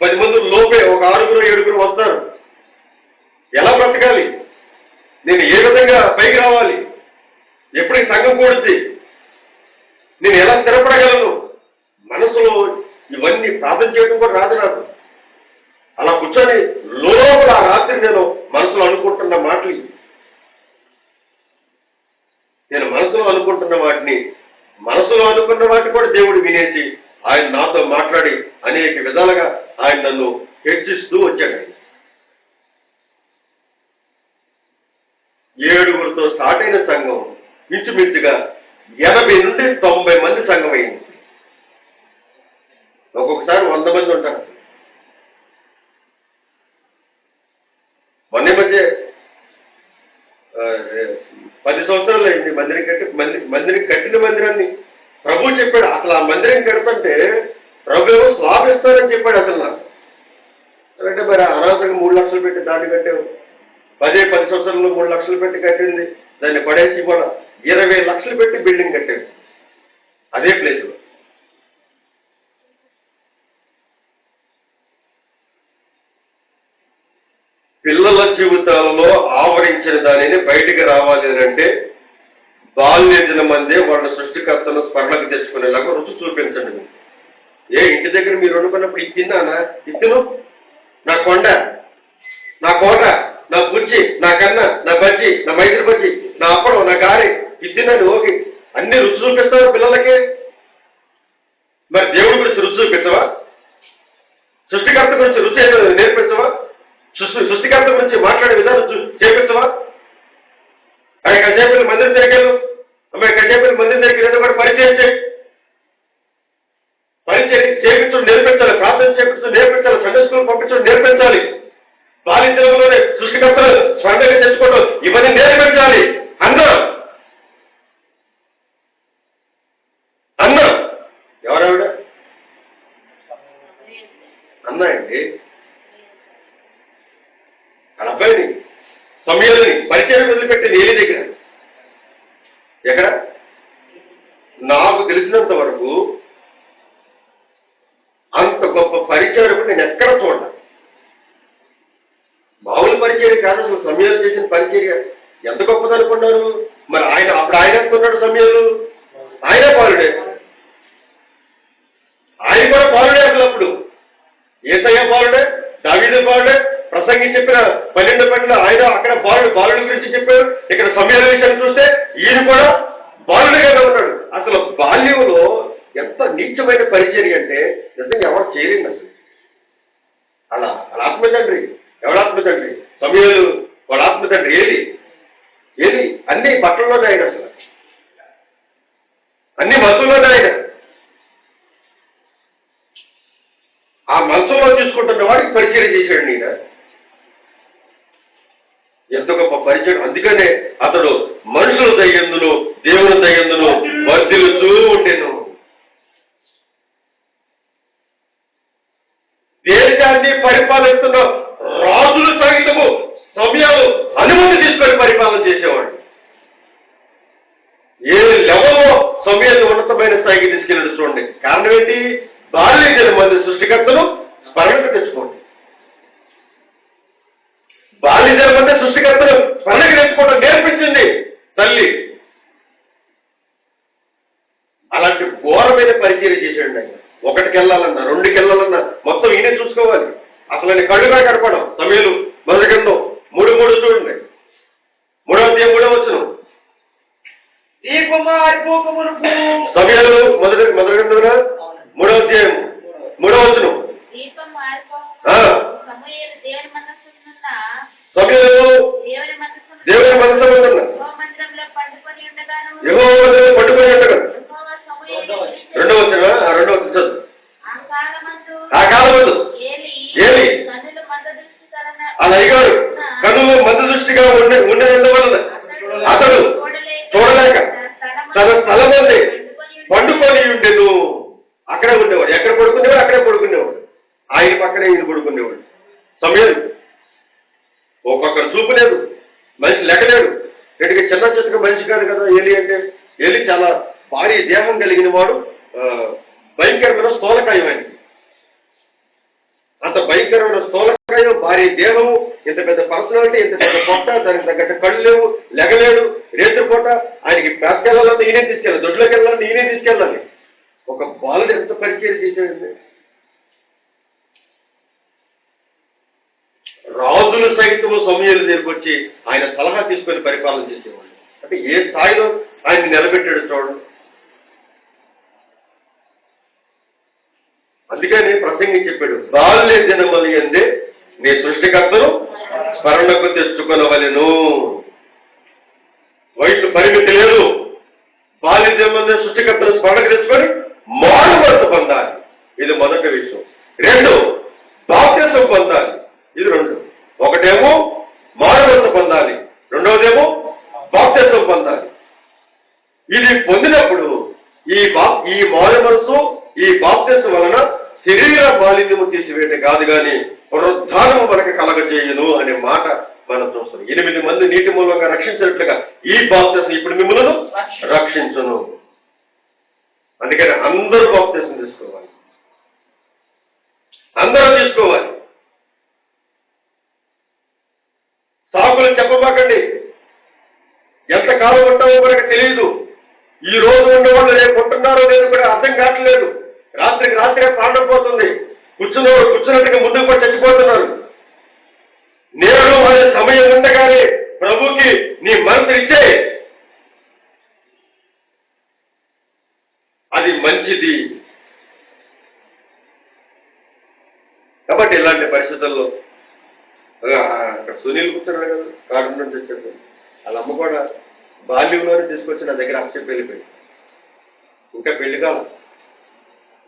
10 మంది లోపే ఒక 6 7 వస్తారు. ఎలా బ్రతకాలి? నేను ఏ విధంగా పైకి రావాలి? ఎప్పటికి సంఘం కూడుద్ది? నేను ఎలా స్థిరపడగలను? ఈ ప్రార్థన చేయడం కూడా రాదు నాకు. అలా కూర్చొని లోపల ఆ రాత్రి నేను మనసులో అనుకుంటున్న మాటలు, నేను మనసులో అనుకుంటున్న వాటిని కూడా దేవుడు వినేసి ఆయన నాతో మాట్లాడి అనేక విధాలుగా ఆయన నన్ను హెచ్చిస్తూ వచ్చాడు. 7గురితో స్టార్ట్ అయిన సంఘం ఇంచుమించుగా 80 నుండి 90 మంది సంఘం అయింది. ఒక్కొక్కసారి 100 మంది ఉంటారు. మొన్న మధ్య 10 సంవత్సరాలు అయింది మందిరం కట్టిన మందిరాన్ని ప్రభు చెప్పాడు. అసలు ఆ మందిరం కడుతుంటే ప్రభు ఏమో స్లాబిస్తానని చెప్పాడు. అసలు నాకు అంటే మరి అనవసరంగా 3 లక్షలు పెట్టి దాన్ని కట్టావు. 10 సంవత్సరాల్లో 3 లక్షలు పెట్టి కట్టింది దాన్ని పడేసి కూడా 20 లక్షలు పెట్టి బిల్డింగ్ కట్టాడు అదే ప్లేస్లో. పిల్లల జీవితాలలో ఆవరించిన దానిని బయటికి రావాలి అంటే బాల్య దినమందే వాళ్ళ సృష్టికర్తను స్మరణకు తెచ్చుకునేలాగా రుచి చూపించండి. ఏ ఇంటి దగ్గర మీరు వండుకున్నప్పుడు ఇది తిన్నానా, ఇత్తును, నా కొండ, నా కోట, నా కుర్చీ, నా కన్న, నా బజ్జి, నా మైసూరు బజ్జి, నా అప్పడం, నా గారి, ఇద్దినని ఓకే అన్ని రుచి చూపిస్తావా పిల్లలకి? మరి దేవుడి గురించి రుచి చూపించవా? సృష్టికర్త గురించి రుచి నేర్పించవా? సృష్టికర్త గురించి మాట్లాడే విధానం చేపించవా? ఆయన కసేపు మందిరం తిరిగారు, అమ్మాయి కసేపు మందిరం తిరిగి కూడా పరిచయం చేయించడం నేర్పించాలి, ప్రార్థన చేయించడం నేర్పించాలి, సండే స్కూల్ పంపించడం నేర్పించాలి, బాలింతలోనే సృష్టికర్తలు స్వర్ణంగా తెచ్చుకోవడం ఇవన్నీ నేర్పించాలి. అన్న ఎవరావిడ? అన్న అండి. వాళ్ళ అబ్బాయిని సమయాలని పరిచయం వదిలిపెట్టింది ఏలి దగ్గర. ఎక్కడ నాకు తెలిసినంత వరకు అంత గొప్ప పరిచయం నేను ఎక్కడ చూడాలి. మామూలు పరిచయం కాదు, అసలు సమయాలు చేసిన పరిచర్య ఎంత గొప్పదనుకున్నారు. మరి అప్పుడు ఆయన అనుకున్నాడు సమయాలు, ఆయనే పాలుడే, ఆయన కూడా పాలుడే. అసలు అప్పుడు యేసయ్య పాలుడే, దావీదు పాలుడే, ప్రసంగి చెప్పిన 12 ఆయన అక్కడ బాలుడి గురించి చెప్పారు. ఇక్కడ సమయాల విషయాన్ని చూస్తే ఈయన కూడా బాలుడిగానే ఉన్నాడు. అసలు బాల్యంలో ఎంత నీచమైన పరిచర్య అంటే నిజంగా ఎవరు చేయలేదు. అసలు అలా ఆత్మతండ్రి, ఎవరు ఆత్మతండ్రి? సమయాలు వాళ్ళ ఆత్మతండ్రి ఏది అన్ని బట్టల్లోనే ఆయన, అసలు అన్ని మనసులోనే ఆయన. ఆ మనసులో తీసుకుంటున్న వాడికి పరిచయం చేశాడు. నేను ఎంత గొప్ప పరిచయం. అందుకనే అతడు మనుషుల దయ్యందును దేవుని దయ్యందును వర్ధిల్లుతూ ఉండేను. దేశాన్ని పరిపాలిస్తున్న రాజులు సహితము సమయాలు అనుమతి తీసుకొని పరిపాలన చేసేవాడు. ఏ లెవెల్లో సమయాన్ని ఉన్నతమైన స్థాయికి తీసుకెళ్ళి చూడండి. కారణం ఏంటి? బాల్య మంది సృష్టికర్తలు స్మరణకు తెచ్చుకోండి. బాల్య మంది సృష్టికర్తలు స్మరణకు తెచ్చుకోవడం నేర్పించింది తల్లి. అలాంటి ఘోరమైన పరిచయం చేసాడు ఆయన. 1కి వెళ్ళాలన్నా 2కి వెళ్ళాలన్నా మొత్తం ఈయనే చూసుకోవాలి. అసలు ఆయన కళ్ళుగా గడపడం. సమయాలు మొదటి గ్రంథం 3:3 చూడండి. 3వ అధ్యాయం 3వ వచనం. సమయాలు మొదటి గ్రంథంగా 3వ అధ్యాయం 3వ వచనం. సమయాలు దేవుని మనసులో ఉన్న యెహోవా పట్టుకొని ఉండగా 2వ వచనం. 2వ వచనం. ఆ కాలమందు ఏలి ఆ అయ్యగారు కనులు మంద దృష్టిగా ఉండేందువలన అతడు చూడలేక తన స్థలమంది పండుకొని ఉండేను. అక్కడే ఉండేవాడు. ఎక్కడ పడుకునేవాడు అక్కడే పడుకునేవాడు. ఆయన పక్కనే ఈయన పడుకునేవాడు. సమయం ఒక్కొక్కరు చూపు లేదు, మనిషి లెక్కలేడు. ఇటుకి చిన్న చిన్నగా మనిషి కాదు కదా ఏలి అంటే. ఏలి చాలా భారీ దేహం కలిగిన వాడు, భయంకరమైన స్థూలకాయం. ఆయనకి అంత భయంకరమైన స్థూలకాయం, భారీ దేహము, ఇంత పెద్ద పర్సనాలిటీ, ఇంత పెద్ద పొట్ట, దానికి తగ్గట్టు కళ్ళు లేవు, లెగలేడు, రేత్రి పూట ఆయనకి ప్యాస్కి వెళ్ళాలంటే ఈయనే తీసుకెళ్ళాలి, దొడ్లోకి వెళ్ళాలంటే ఈయనే తీసుకెళ్ళాలి. ఒక బాలుడు ఎంత పరిచయం చేశాడండి. రాజులు సైతం సమయాలు దగ్గరికి ఆయన సలహా తీసుకొని పరిపాలన చేసేవాళ్ళు. అంటే ఏ స్థాయిలో ఆయన నిలబెట్టాడు చూడండి. అందుకని ప్రసంగి చెప్పాడు, బాల్య దినములు యందే నీ సృష్టికర్తను స్మరణకు తెచ్చుకొనవలెను. వయసు పరిమితి లేదు. బాల్య దినముల సృష్టికర్తను స్మరణకు తెచ్చుకొని మారుమనసు పొందాలి. ఇది మొదటి విషయం. 2, బాప్తిసం పొందాలి. ఇది 2. ఒకటేమో మారుమనసు పొందాలి, రెండవదేమో బాప్తిసం పొందాలి. ఇది పొందినప్పుడు ఈ మారుమనసు, ఈ బాప్తిసం వలన శరీర మాలిన్యము తీసివేయటం కాదు కానీ పునరుద్ధానము మనకు కలగజేయను అనే మాట మనం చూస్తాం. 8 మంది నీటి మూలంగా రక్షించినట్లుగా ఈ బాప్తిసం ఇప్పుడు మిమ్మల్ని రక్షించును. అందుకని అందరూ బాప్తిసం తీసుకోవాలి, అందరూ తీసుకోవాలి. సాకులు చెప్పమాకండి. ఎంతకాలం ఉంటామో మనకు తెలియదు. ఈ రోజు ఉండేవాళ్ళు రేపు ఉంటున్నారో లేదు కూడా అర్థం కావట్లేదు. రాత్రికి రాత్రే ప్రాణం పోతుంది. కూర్చున్నట్టుగా ముందుకు పడి చచ్చిపోతున్నారు. నేడు అనే సమయం ఉండగానే ప్రభుకి నీ మనసు ఇచ్చే, అది మంచిది. కాబట్టి ఇలాంటి పరిస్థితుల్లో అక్కడ సునీల్ కూర్చున్నాడు కదా, కాడు నుంచి వచ్చాడు. వాళ్ళ అమ్మ కూడా బాల్యంలోనే తీసుకొచ్చి నా దగ్గర అప్పచెప్పి వెళ్ళిపోయింది. ఇంకా పెళ్లి కాలం,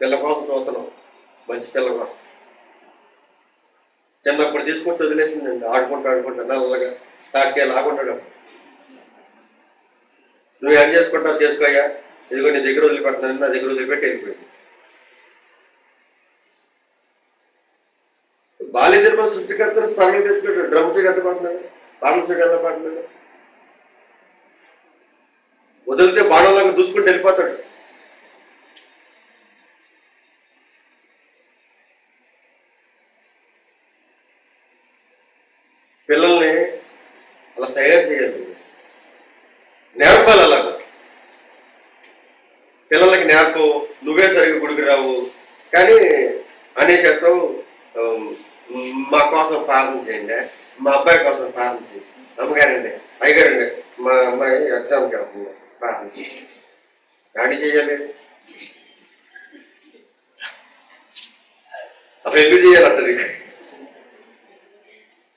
పిల్ల కోసం చూస్తున్నాం, మంచి పిల్ల కోసం. చిన్నప్పుడు తీసుకొచ్చి వదిలేసిందండి. ఆడుకుంటా నల్లగా తాకే లాగుంటాడు. నువ్వు ఏం చేసుకుంటావు చేసుకోయ్యా, ఇదిగో నీ దగ్గర వదిలిపెట్టినాను, నా దగ్గర వదిలిపెట్టి వెళ్ళిపోయింది. బాల్యజన్మ సృష్టికర్తను స్మరణ చేసుకుంటాడు. డ్రమ్ సీడ్ ఎంత పడుతున్నాడు, బాణం సీడ్ ఎంత పడుతున్నాడు. వదిలితే బాణంలాగా దూసుకుంటూ వెళ్ళిపోతాడు. పిల్లల్ని అలా తయారు చేయాలి, నేర్పాలి. అలా పిల్లలకి నేర్పు, నువ్వే సరిగ్గా గుడికి రావు కానీ అనే చేస్తావు. మా కోసం ప్రార్థన చేయండి, మా అబ్బాయి కోసం ప్రార్థన చేయండి, అమ్మగారండి అయ్యగారండి మా అమ్మాయి ఎగ్జామ్కి వెళ్తుంది ప్రార్థన చేయండి. గాడి చేయాలి. అసలు ఎందుకు చేయాలి? అసలు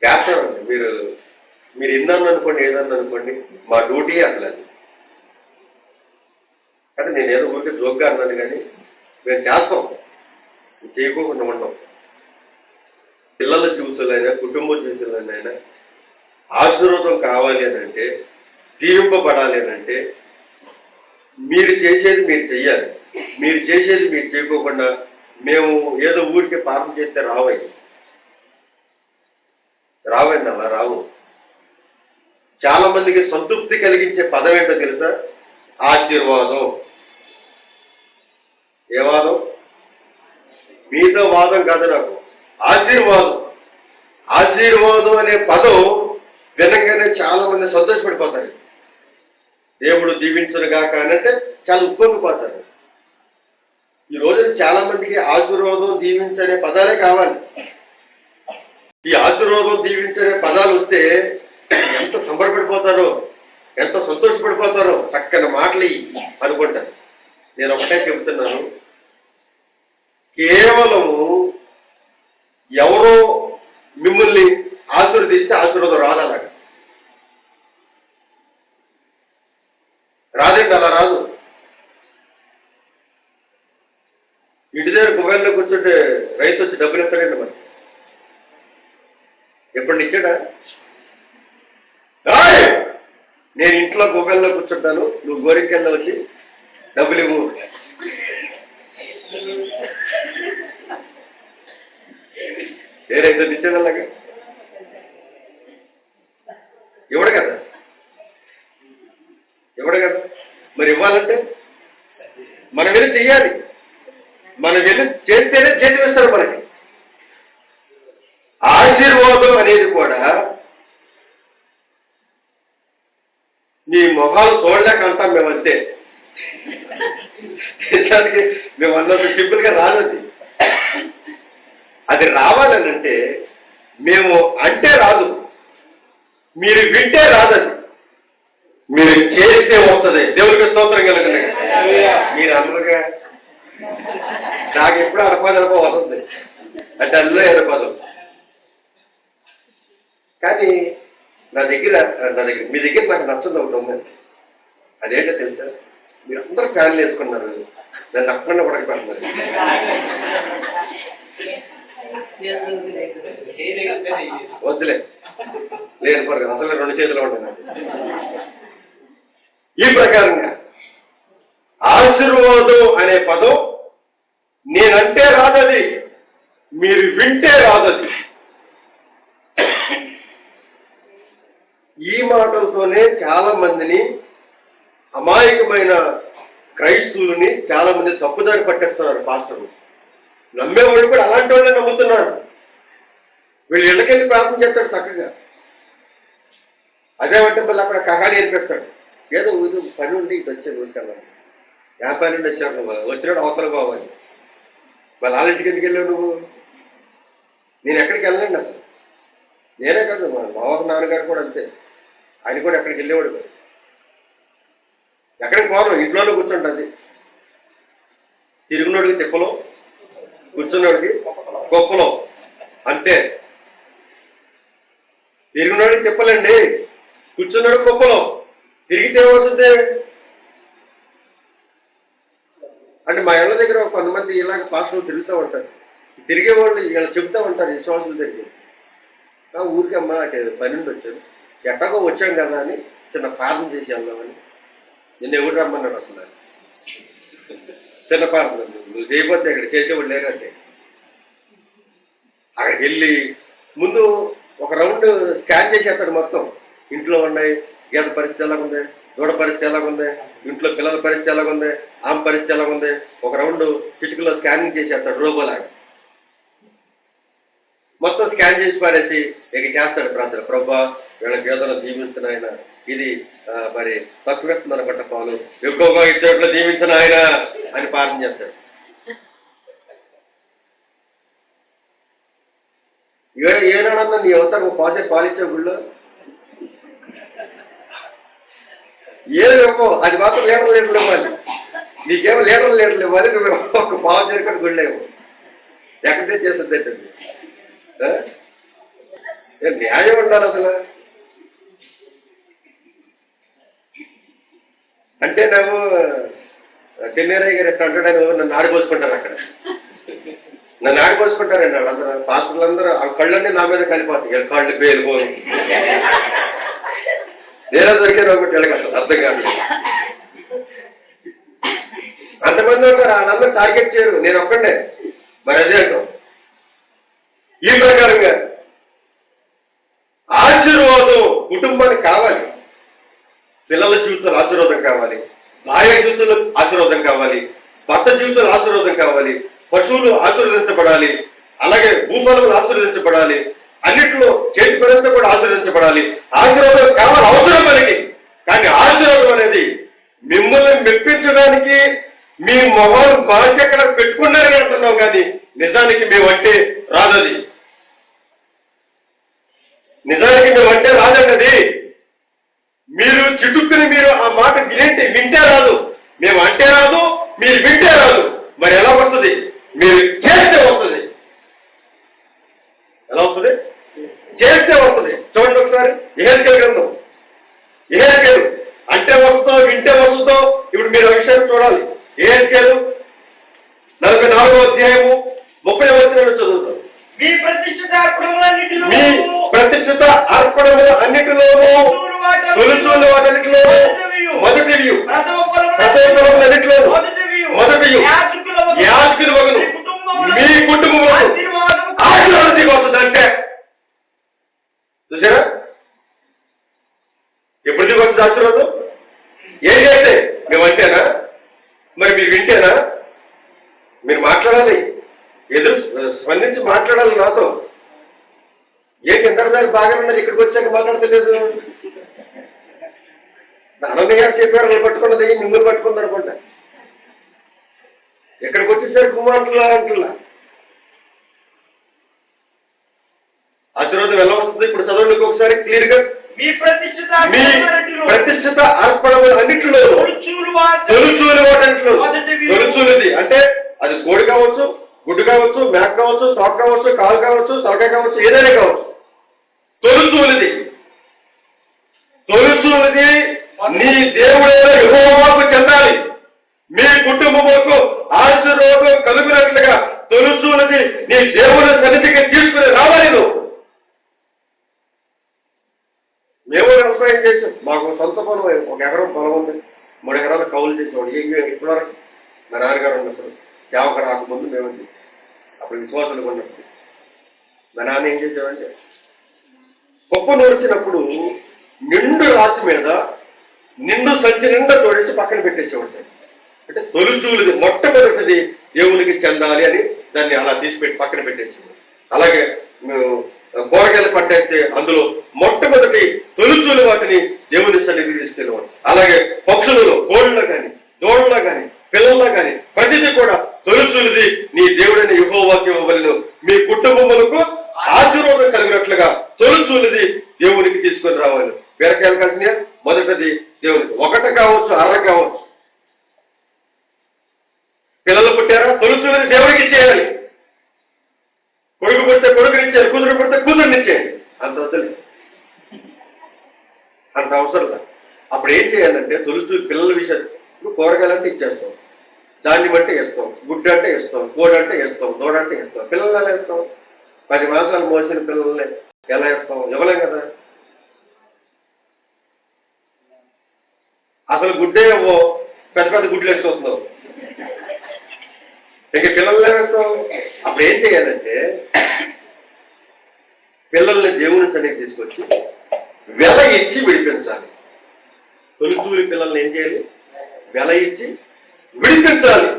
చేస్తామండి. మీరు ఇందన్న అనుకోండి, ఏదన్నా అనుకోండి, మా డ్యూటీ అసలు అది. అంటే నేనేదో ఊరికి జోక్గా అన్నాను కానీ మేము చేస్తాం, చేయకోకుండా ఉంటాం. పిల్లల జీవితంలోనైనా కుటుంబ జీవితంలోనైనా ఆశీర్వాదం కావాలి అని అంటే, దీవింపబడాలి అని అంటే మీరు చేసేది మీరు చెయ్యాలి. మీరు చేసేది మీరు చేయకోకుండా మేము ఏదో ఊరికి పాపం చేస్తే రావండి అలా రావు. చాలా మందికి సంతృప్తి కలిగించే పదం ఏంటో తెలుసా? ఆశీర్వాదం. ఏ వాదం? మీతో వాదం కాదు నాకు. ఆశీర్వాదం. ఆశీర్వాదం అనే పదం వినగానే చాలా మంది సంతోషపడిపోతారు. దేవుడు దీవించునుగా కానంటే చాలా ఉప్పొంగిపోతారు. ఈ రోజున చాలా మందికి ఆశీర్వాదం, దీవించనే పదాలే కావాలి. ఈ ఆశీర్వాదం, దీవించనే పదాలు వస్తే ఎంత సంబరపడిపోతారో, ఎంత సంతోషపడిపోతారో. చక్కని మాటలు అనుకుంటారు. నేను ఒకటే చెబుతున్నాను, కేవలము ఎవరో మిమ్మల్ని ఆశీర్వదిస్తే ఆశీర్వాదం రాదన్నాడు. రాదండి, అలా రాదు. ఇంటి దగ్గర మొబైల్లో కూర్చుంటే రైతు వచ్చి డబ్బులు ఇస్తాడండి. మరి ఎప్పుడు ఇచ్చాడా? నేను ఇంట్లో మొబైల్లో కూర్చుంటాను, నువ్వు గోరికెళ్ళ వచ్చి డబ్బులు ఇవ్వు. ఏ రైతు ఇచ్చాడు అలాగా? ఇవ్వడు కదా. మరి ఇవ్వాలంటే మనం వెళ్ళి చెయ్యాలి. మనం వెళ్ళి చేస్తేనే చేతి వేస్తారు మనకి. ఆశీర్వాదం అనేది కూడా నీ మొహాలు చూడలేక అంటాం మేము. అంతే. మేము అన్నది సింపుల్గా రాదు. అది రావాలనంటే మేము అంటే రాదు, మీరు వింటే రాదది, మీరు చేస్తే వస్తుంది. దేవుడికి స్తోత్రం కలుగుతుంది. మీరు అందరుగా నాకు ఎప్పుడు అడపదడప వస్తుంది అంటే అందులో అడపదం. కానీ నా దగ్గర మీ దగ్గర నాకు నచ్చదు ఒకటి ఉందండి. అదేంటో తెలుసా, మీరు అందరూ ఫ్యాన్లు వేసుకున్నారు, నన్ను తప్పకుండా పడకపోతున్నారు. వద్దులే లేదు పడదు, అసలు 2 చేతులు ఉంటున్నాను. ఈ ప్రకారంగా ఆశీర్వాదం అనే పదం నేనంటే రాదది, మీరు వింటే రాదది. ఈ మాటలతోనే చాలా మందిని, అమాయకమైన క్రైస్తవులని చాలా మంది తప్పుదారి పట్టేస్తున్నారు పాస్టర్లు. నమ్మేవాళ్ళు కూడా అలాంటి వాళ్ళే నమ్ముతున్నారు. వీళ్ళు ఇళ్ళకెళ్ళి ప్రార్థన చేస్తాడు చక్కగా, అదే అంటే మళ్ళీ అక్కడ కహాని ఏర్పెడతాడు. ఏదో పని ఉండి ఇది వచ్చే ఊరికన్నా వ్యాపారి నుండి వచ్చాడు, నువ్వు వచ్చినాడు అవసరం కావాలి. మళ్ళీ వాళ్ళింటికి ఎందుకు వెళ్ళావు నువ్వు? నేను ఎక్కడికి వెళ్ళండి అసలు. నేనే కాదు, మా మామూలు నాన్నగారు కూడా అంతే, ఆయన కూడా ఎక్కడికి వెళ్ళేవాడు కాదు. ఎక్కడికి పోను, ఇంట్లోనే కూర్చుంటుంది. తిరుగునోడికి తిప్పలో, కూర్చున్నోడికి గొప్పలో అంతే. తిరుగునోడికి తిప్పలండి, కూర్చున్నాడు గొప్పలో. తిరిగితే ఏమవుతుంది అంటే మా ఇళ్ళ దగ్గర కొంతమంది ఇలాగ పాస్టర్లు తిరుగుతూ ఉంటారు. తిరిగే వాళ్ళు ఇలా చెబుతూ ఉంటారు విశ్వాసులు తిరిగి, ఊరికమ్మా అటు పని నుండి వచ్చాను, ఎక్కడికో వచ్చాం కదా అని చిన్న ప్రార్థన చేసి వెళ్దామని. నిన్న ఎవరు రమ్మన్నాడు అసలు? చిన్న ప్రార్థన నువ్వు చేయబోతే ఇక్కడ చేసేవాళ్ళు లేరంటే అక్కడికి వెళ్ళి ముందు ఒక రౌండ్ స్కాన్ చేసేస్తాడు మొత్తం. ఇంట్లో ఉన్నాయి, గీత పరిస్థితి ఎలాగుంది, దూడ పరిస్థితి ఎలాగుంది, ఇంట్లో పిల్లల పరిస్థితి ఎలాగుంది, ఆమె పరిస్థితి ఎలాగుంది, ఒక రౌండ్ చిటికలో స్కానింగ్ చేసేస్తాడు రోబోలాగా. మొత్తం స్కాన్ చేసి పారేసి ఇక చేస్తాడు ప్రార్థన. ప్రభా వీళ్ళ గీతను దీవించిన ఆయన, ఇది మరి తక్కువ ఇస్తుంది అనుకుంటా పాలు, ఎక్కువగా ఇచ్చేట్లు దీవించిన ఆయన అని ప్రార్థన చేస్తాడు. ఏనాడన్నా నీ అవుతారు పాసే పాలిచ్చే గుళ్ళో ఏమో అది మాత్రం లీటర్లు ఇవ్వాలి. నీకేమో లీటర్లు ఇవ్వాలి, నువ్వు ఒక పావు చేరుకొని గుళ్ళేమో ఎక్కడే చేస్తుంది ఏంటండి? న్యాయం ఉండాలి అసలు. అంటే నాకు చెన్నైరాయ్ గారు ఎట్లా అంటాడని నన్ను ఆడిపోసుకుంటారు. అక్కడ నన్ను ఆడిపోసుకుంటారండి వాళ్ళందరూ, పాస్టర్లందరూ. ఆ కళ్ళన్నీ నా మీద కలిపోతాయి, కళ్ళు పేలిపోయి నేనే దొరికాను ఒకటి వెళ్ళగలరు, అర్థం కాదు. అంతమంది ఉంటారు, వాళ్ళందరూ టార్గెట్ చేయరు, నేను ఒక్కడే. మరి అదే అంటాం. ఈ ప్రకారంగా ఆశీర్వాదం కుటుంబానికి కావాలి, పిల్లల జీవితంలో ఆశీర్వాదం కావాలి, భార్య జీవితంలో ఆశీర్వాదం కావాలి, భర్త జీవితంలో ఆశీర్వాదం కావాలి, పశువులు ఆశీర్వదించబడాలి, అలాగే భూఫలములు ఆశీర్వదించబడాలి, అన్నింటిలో చేతి పరంగా కూడా ఆశీర్వదించబడాలి. ఆశీర్వాదం కావాలి, అవసరం మనకి. కానీ ఆశీర్వాదం అనేది మిమ్మల్ని మెప్పించడానికి మీ మొహాలు బాధ్యత పెట్టుకున్నారని అంటున్నాం, కానీ నిజానికి మేమంటే రాదది. నిజానికి మేమంటే రాదన్నది. మీరు చిటుక్కుని మీరు ఆ మాట వింటే రాదు, మేము అంటే రాదు, మీరు వింటే రాదు. మరి ఎలా వస్తుంది? మీరు చేస్తే వస్తుంది. ఎలా వస్తుంది? చేస్తే వస్తుంది. చూడండి ఒకసారి యెహెజ్కేలు గ్రంథం. యెహెజ్కేలు అంటే వస్తుందో వింటే వస్తుందో. ఇప్పుడు మీరు ఆ విషయాన్ని చూడాలి. యెహెజ్కేలు 44వ అధ్యాయము 30వ వచనం చదువుతాం. మీ ప్రతిష్ఠిత అర్పణములు అన్నిటిలోనూ తొలుచూలు వాటన్నిటిలోనూ మొదటివి, ప్రతిఫలములన్నిటిలోనూ మొదటివి యాజకుల వలన మీ కుటుంబం ఆశీర్వాదం వస్తుందంటే చూసారా? ఎప్పుడు దిగొస్తుంది ఆశీర్వాదం? ఏం చేస్తే మేమంటేనా? మరి మీరు వింటేనా? మీరు మాట్లాడాలి, ఎదురు స్పందించి మాట్లాడాలి నాతో. ఏంటి ఎంతదాకా బాగా ఉన్నారు, ఇక్కడికి వచ్చాక మాట్లాడతలేదు. అననీయ చెప్పారు, వాళ్ళు పట్టుకున్నది మిమ్మల్ని పట్టుకుంది అనుకుంటా. ఎక్కడికి వచ్చేసరికి కుమారులా అంటున్నా. ఆశీర్వాదం ఎలా వస్తుంది? ఇప్పుడు చదవండి ఒకసారి క్లియర్ గా. మీ ప్రతిష్ఠిత మీ ప్రతిష్ఠిత అర్పణములు అన్నింటిలో తొలుచూలు వాటంట్లో తొలుచూలుది అంటే అది కోడి కావచ్చు, గుడ్డు కావచ్చు, మేక కావచ్చు, తోక కావచ్చు, కాలు కావచ్చు, తలకాయ కావచ్చు, ఏదైనా కావచ్చు. తొలుచూలుది తొలుచూలుది నీ దేవుడైన యెహోవాకు చెందాలి. మీ కుటుంబములకు ఆశీర్వాదం కలుగునట్లుగా తొలుచూలుది నీ దేవుని సన్నిధికి తీసుకుని రావాలి. నువ్వు మేము వ్యవసాయం చేసాం. మాకు సొంత పొలం 1 ఎకరం పొలం ఉంది. 3 ఎకరాలు కౌలు చేసేవాడు. ఇప్పటివరకు మా నాన్నగారు ఉన్నప్పుడు సేవకు రాకముందు మేము అప్పుడు విశ్వాసాలు ఉన్నప్పుడు మా నాన్న ఏం చేసేవాడంటే గొప్ప నూర్చినప్పుడు నిండు రాశి మీద నిండు సంచి నిండా తోడేసి పక్కన పెట్టేసేవాడు. అంటే తొలుచూలుది మొట్టమొదటిది దేవునికి చెందాలి అని దాన్ని అలా తీసిపెట్టి పక్కన పెట్టేసేవాడు. అలాగే కూరగాయలు పంటేస్తే అందులో మొట్టమొదటి తొలుచూలు వాటిని దేవుని సన్నిధికి తీసుకెళ్ళేవాడు. అలాగే పక్షులలో కోళ్ళలో కానీ, దోళ్ళలో కానీ, పిల్లల్లో కానీ ప్రతిదీ కూడా తొలుచూలుది నీ దేవుడైన యెహోవాకు ఇవ్వవలెను. మీ కుటుంబములకు ఆశీర్వాదం కలిగినట్లుగా తొలుచూలుది దేవునికి తీసుకొని రావాలి. బీరకాయలు కలిసినా మొదటిది దేవునికి. 1 కావచ్చు, 6 కావచ్చు. పిల్లలు పుట్టారా, తొలుచూలుది దేవుడికి ఇచ్చేయాలి. కొడుకు పుడితే కొడుకునిచ్చేయాలి, కూతురు పుడితే కూతురునిచ్చేయాలి. అంత అవసరం, అంత అవసరం. అప్పుడు ఏం చేయాలంటే తొలుచూలు పిల్లల విషయం కూరగాయలు అంటే ఇచ్చేస్తాం, దాన్ని బట్టి ఇస్తాం, గుడ్డు అంటే ఇస్తాం, కోడి అంటే ఇస్తాం, దూడ అంటే ఇస్తాం. పిల్లలు ఎలా ఇస్తాం? 10 మాసాలు మోసిన పిల్లల్ని ఎలా ఇస్తాం? ఇవ్వలేం కదా. అసలు గుడ్డే ఇవ్వో, పెద్ద పెద్ద గుడ్లు వేసుకొస్తున్నావు. ఇంక పిల్లలు ఏమిస్తాం? అప్పుడు ఏం చేయాలంటే పిల్లల్ని దేవుని సన్నిధికి తీసుకొచ్చి వెల ఇచ్చి విడిపించాలి. తొలిచూలి పిల్లల్ని ఏం చేయాలి? వెల ఇచ్చి విడిపించాలి.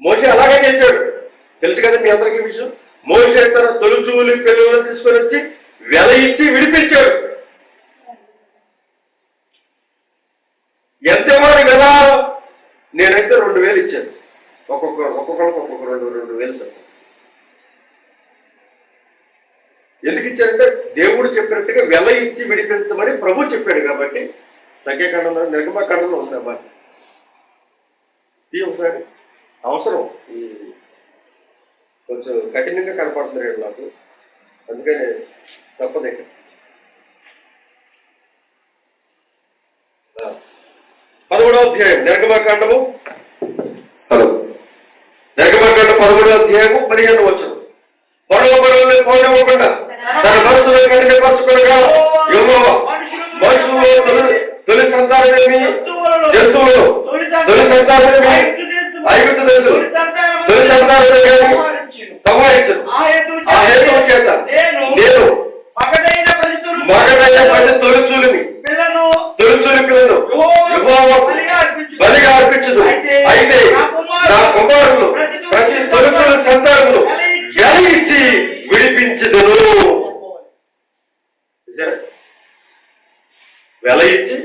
మోషే అలాగే చేశాడు. తెలుసు కదా మీ అందరికీ విషయం. మోషే తన తొలిచూలి పిల్లలను తీసుకొని వచ్చి వెల ఇచ్చి విడిపించాడు. ఎంతవారి వెల? నేనైతే 2000 ఇచ్చాను. ఒక్కొక్కరికి 2,000 సార్. ఎందుకు ఇచ్చారంటే దేవుడు చెప్పినట్టుగా వెల ఇచ్చి విడిపించమని ప్రభు చెప్పాడు కాబట్టి. సంఖ్యాకాండంలో నిర్గమకాండంలో ఉంది అబ్బా. ఇది ఒకసారి అవసరం. ఈ కొంచెం కఠినంగా కనపడుతుంది నాకు, అందుకని తప్పదే. 11వ అధ్యాయం నిర్గమకాండము. నిర్గమకాండం 11వ అధ్యాయము 15వ వచనం. పరలోకములో పోనివ్వకుండా తన మనసులో కఠినపరచుకొనగా యెహోవా మనుషులలో తొలి సంతానమేమి, జంతువులు తొలి సంతానమేమి, ఐగుప్తు దేశం తొలి సంతానమేమి సంహరించను. ఆ హేతువు చేత నేను మగడైన ప్రతి తొలిచూలిని తొలిచూలి పిల్లలు యెహోవాకు బలిగా అర్పించదు. అయితే నా కుమారులు ప్రతి తొలిచూలి సంతానమును వెల ఇచ్చి విడిపించదును. వెల ఇచ్చి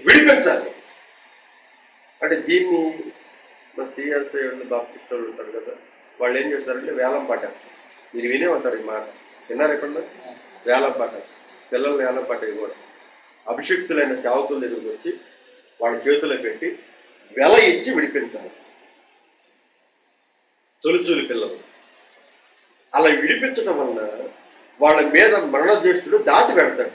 విడిపించాలి. అంటే దీన్ని మన శ్రీహర్ష బాప్టిస్టులు ఉంటారు కదా, వాళ్ళు ఏం చేస్తారంటే వేలం పాట. మీరు వినే ఉంటారు ఈ మాట, విన్నారు ఎక్కడ? వేలం పాట. పిల్లలు వేలం పాట ఇవ్వడం. అభిషిక్తులైన సేవకుల దగ్గరికి వచ్చి వాళ్ళ చేతుల్లో పెట్టి వెల ఇచ్చి విడిపించాలి తొలిచూలి పిల్లలు. అలా విడిపించడం వల్ల వాళ్ళ మీద మరణజ్యేష్ఠుడు దాటి పెడతాడు.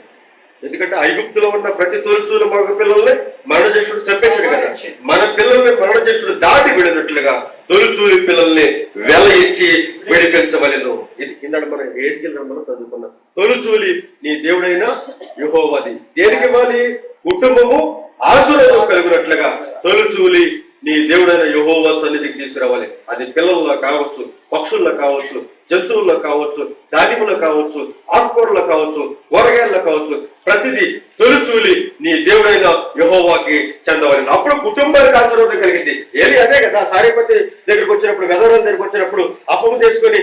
ఎందుకంటే ఐగుప్తులో ఉన్న ప్రతి తొలిచూలు మగ పిల్లల్ని మరణజ్యేష్ఠుడు చంపేశాడు కదా. మన పిల్లల్ని మరణజ్యేష్ఠుడు దాటి విడినట్లుగా తొలిచూలి పిల్లల్ని వెల ఇచ్చి విడిపించవలెను. ఇది కింద మనం ఏడ్కింద మనం చదువుకున్నాం. తొలిచూలి నీ దేవుడైన యెహోవాది. దేనికి ఇవ్వాలి? కుటుంబము ఆశీర్వాదం కలిగినట్లుగా తొలిచూలి నీ దేవుడైన యెహోవా సన్నిధికి తీసుకురావాలి. అది పిల్లల్లో కావచ్చు, పక్షుల్లో కావచ్చు, జంతువుల్లో కావచ్చు, ధాన్యములో కావచ్చు, ఆకుకూరలో కావచ్చు, కూరగాయల్లో కావచ్చు, ప్రతిదీ తొలిచూలి నీ దేవుడైన యెహోవాకి చెందవాలి. అప్పుడు కుటుంబానికి ఆశీర్వాదం కలిగింది. ఏది అదే కదా. సారేపతి దగ్గరికి వచ్చినప్పుడు, గదవరం దగ్గరికి వచ్చినప్పుడు అప్పము చేసుకొని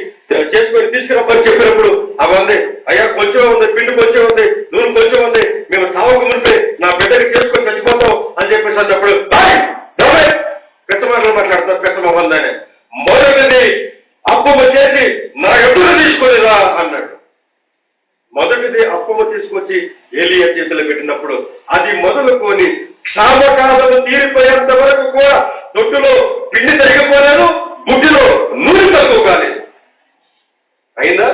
తీసుకురమ్మని చెప్పినప్పుడు అవన్నీ అయ్యా కొంచెం ఉంది, పిండి కొంచెం ఉంది, నూనె కొంచెం ఉంది, మేము సావకు ముందే నా బిడ్డకి చేసుకొని చచ్చిపోతాం అని చెప్పేసి అన్నప్పుడు పెద్ద మాటలు మాట్లాడతారు. పెద్ద మొహందానే మొదటిది అప్పము చేసి నా ఎప్పుడు తీసుకొని రా మొదటిది అప్పము తీసుకొచ్చి ఏలియా చేతిలో పెట్టినప్పుడు అది మొదలుకొని క్షామకాలము తీరిపోయేంత వరకు కూడా తొట్టులో పిండి తరిగిపోలేదు, బుడ్డిలో నూనె తక్కువ కాలేదు. అయిందా?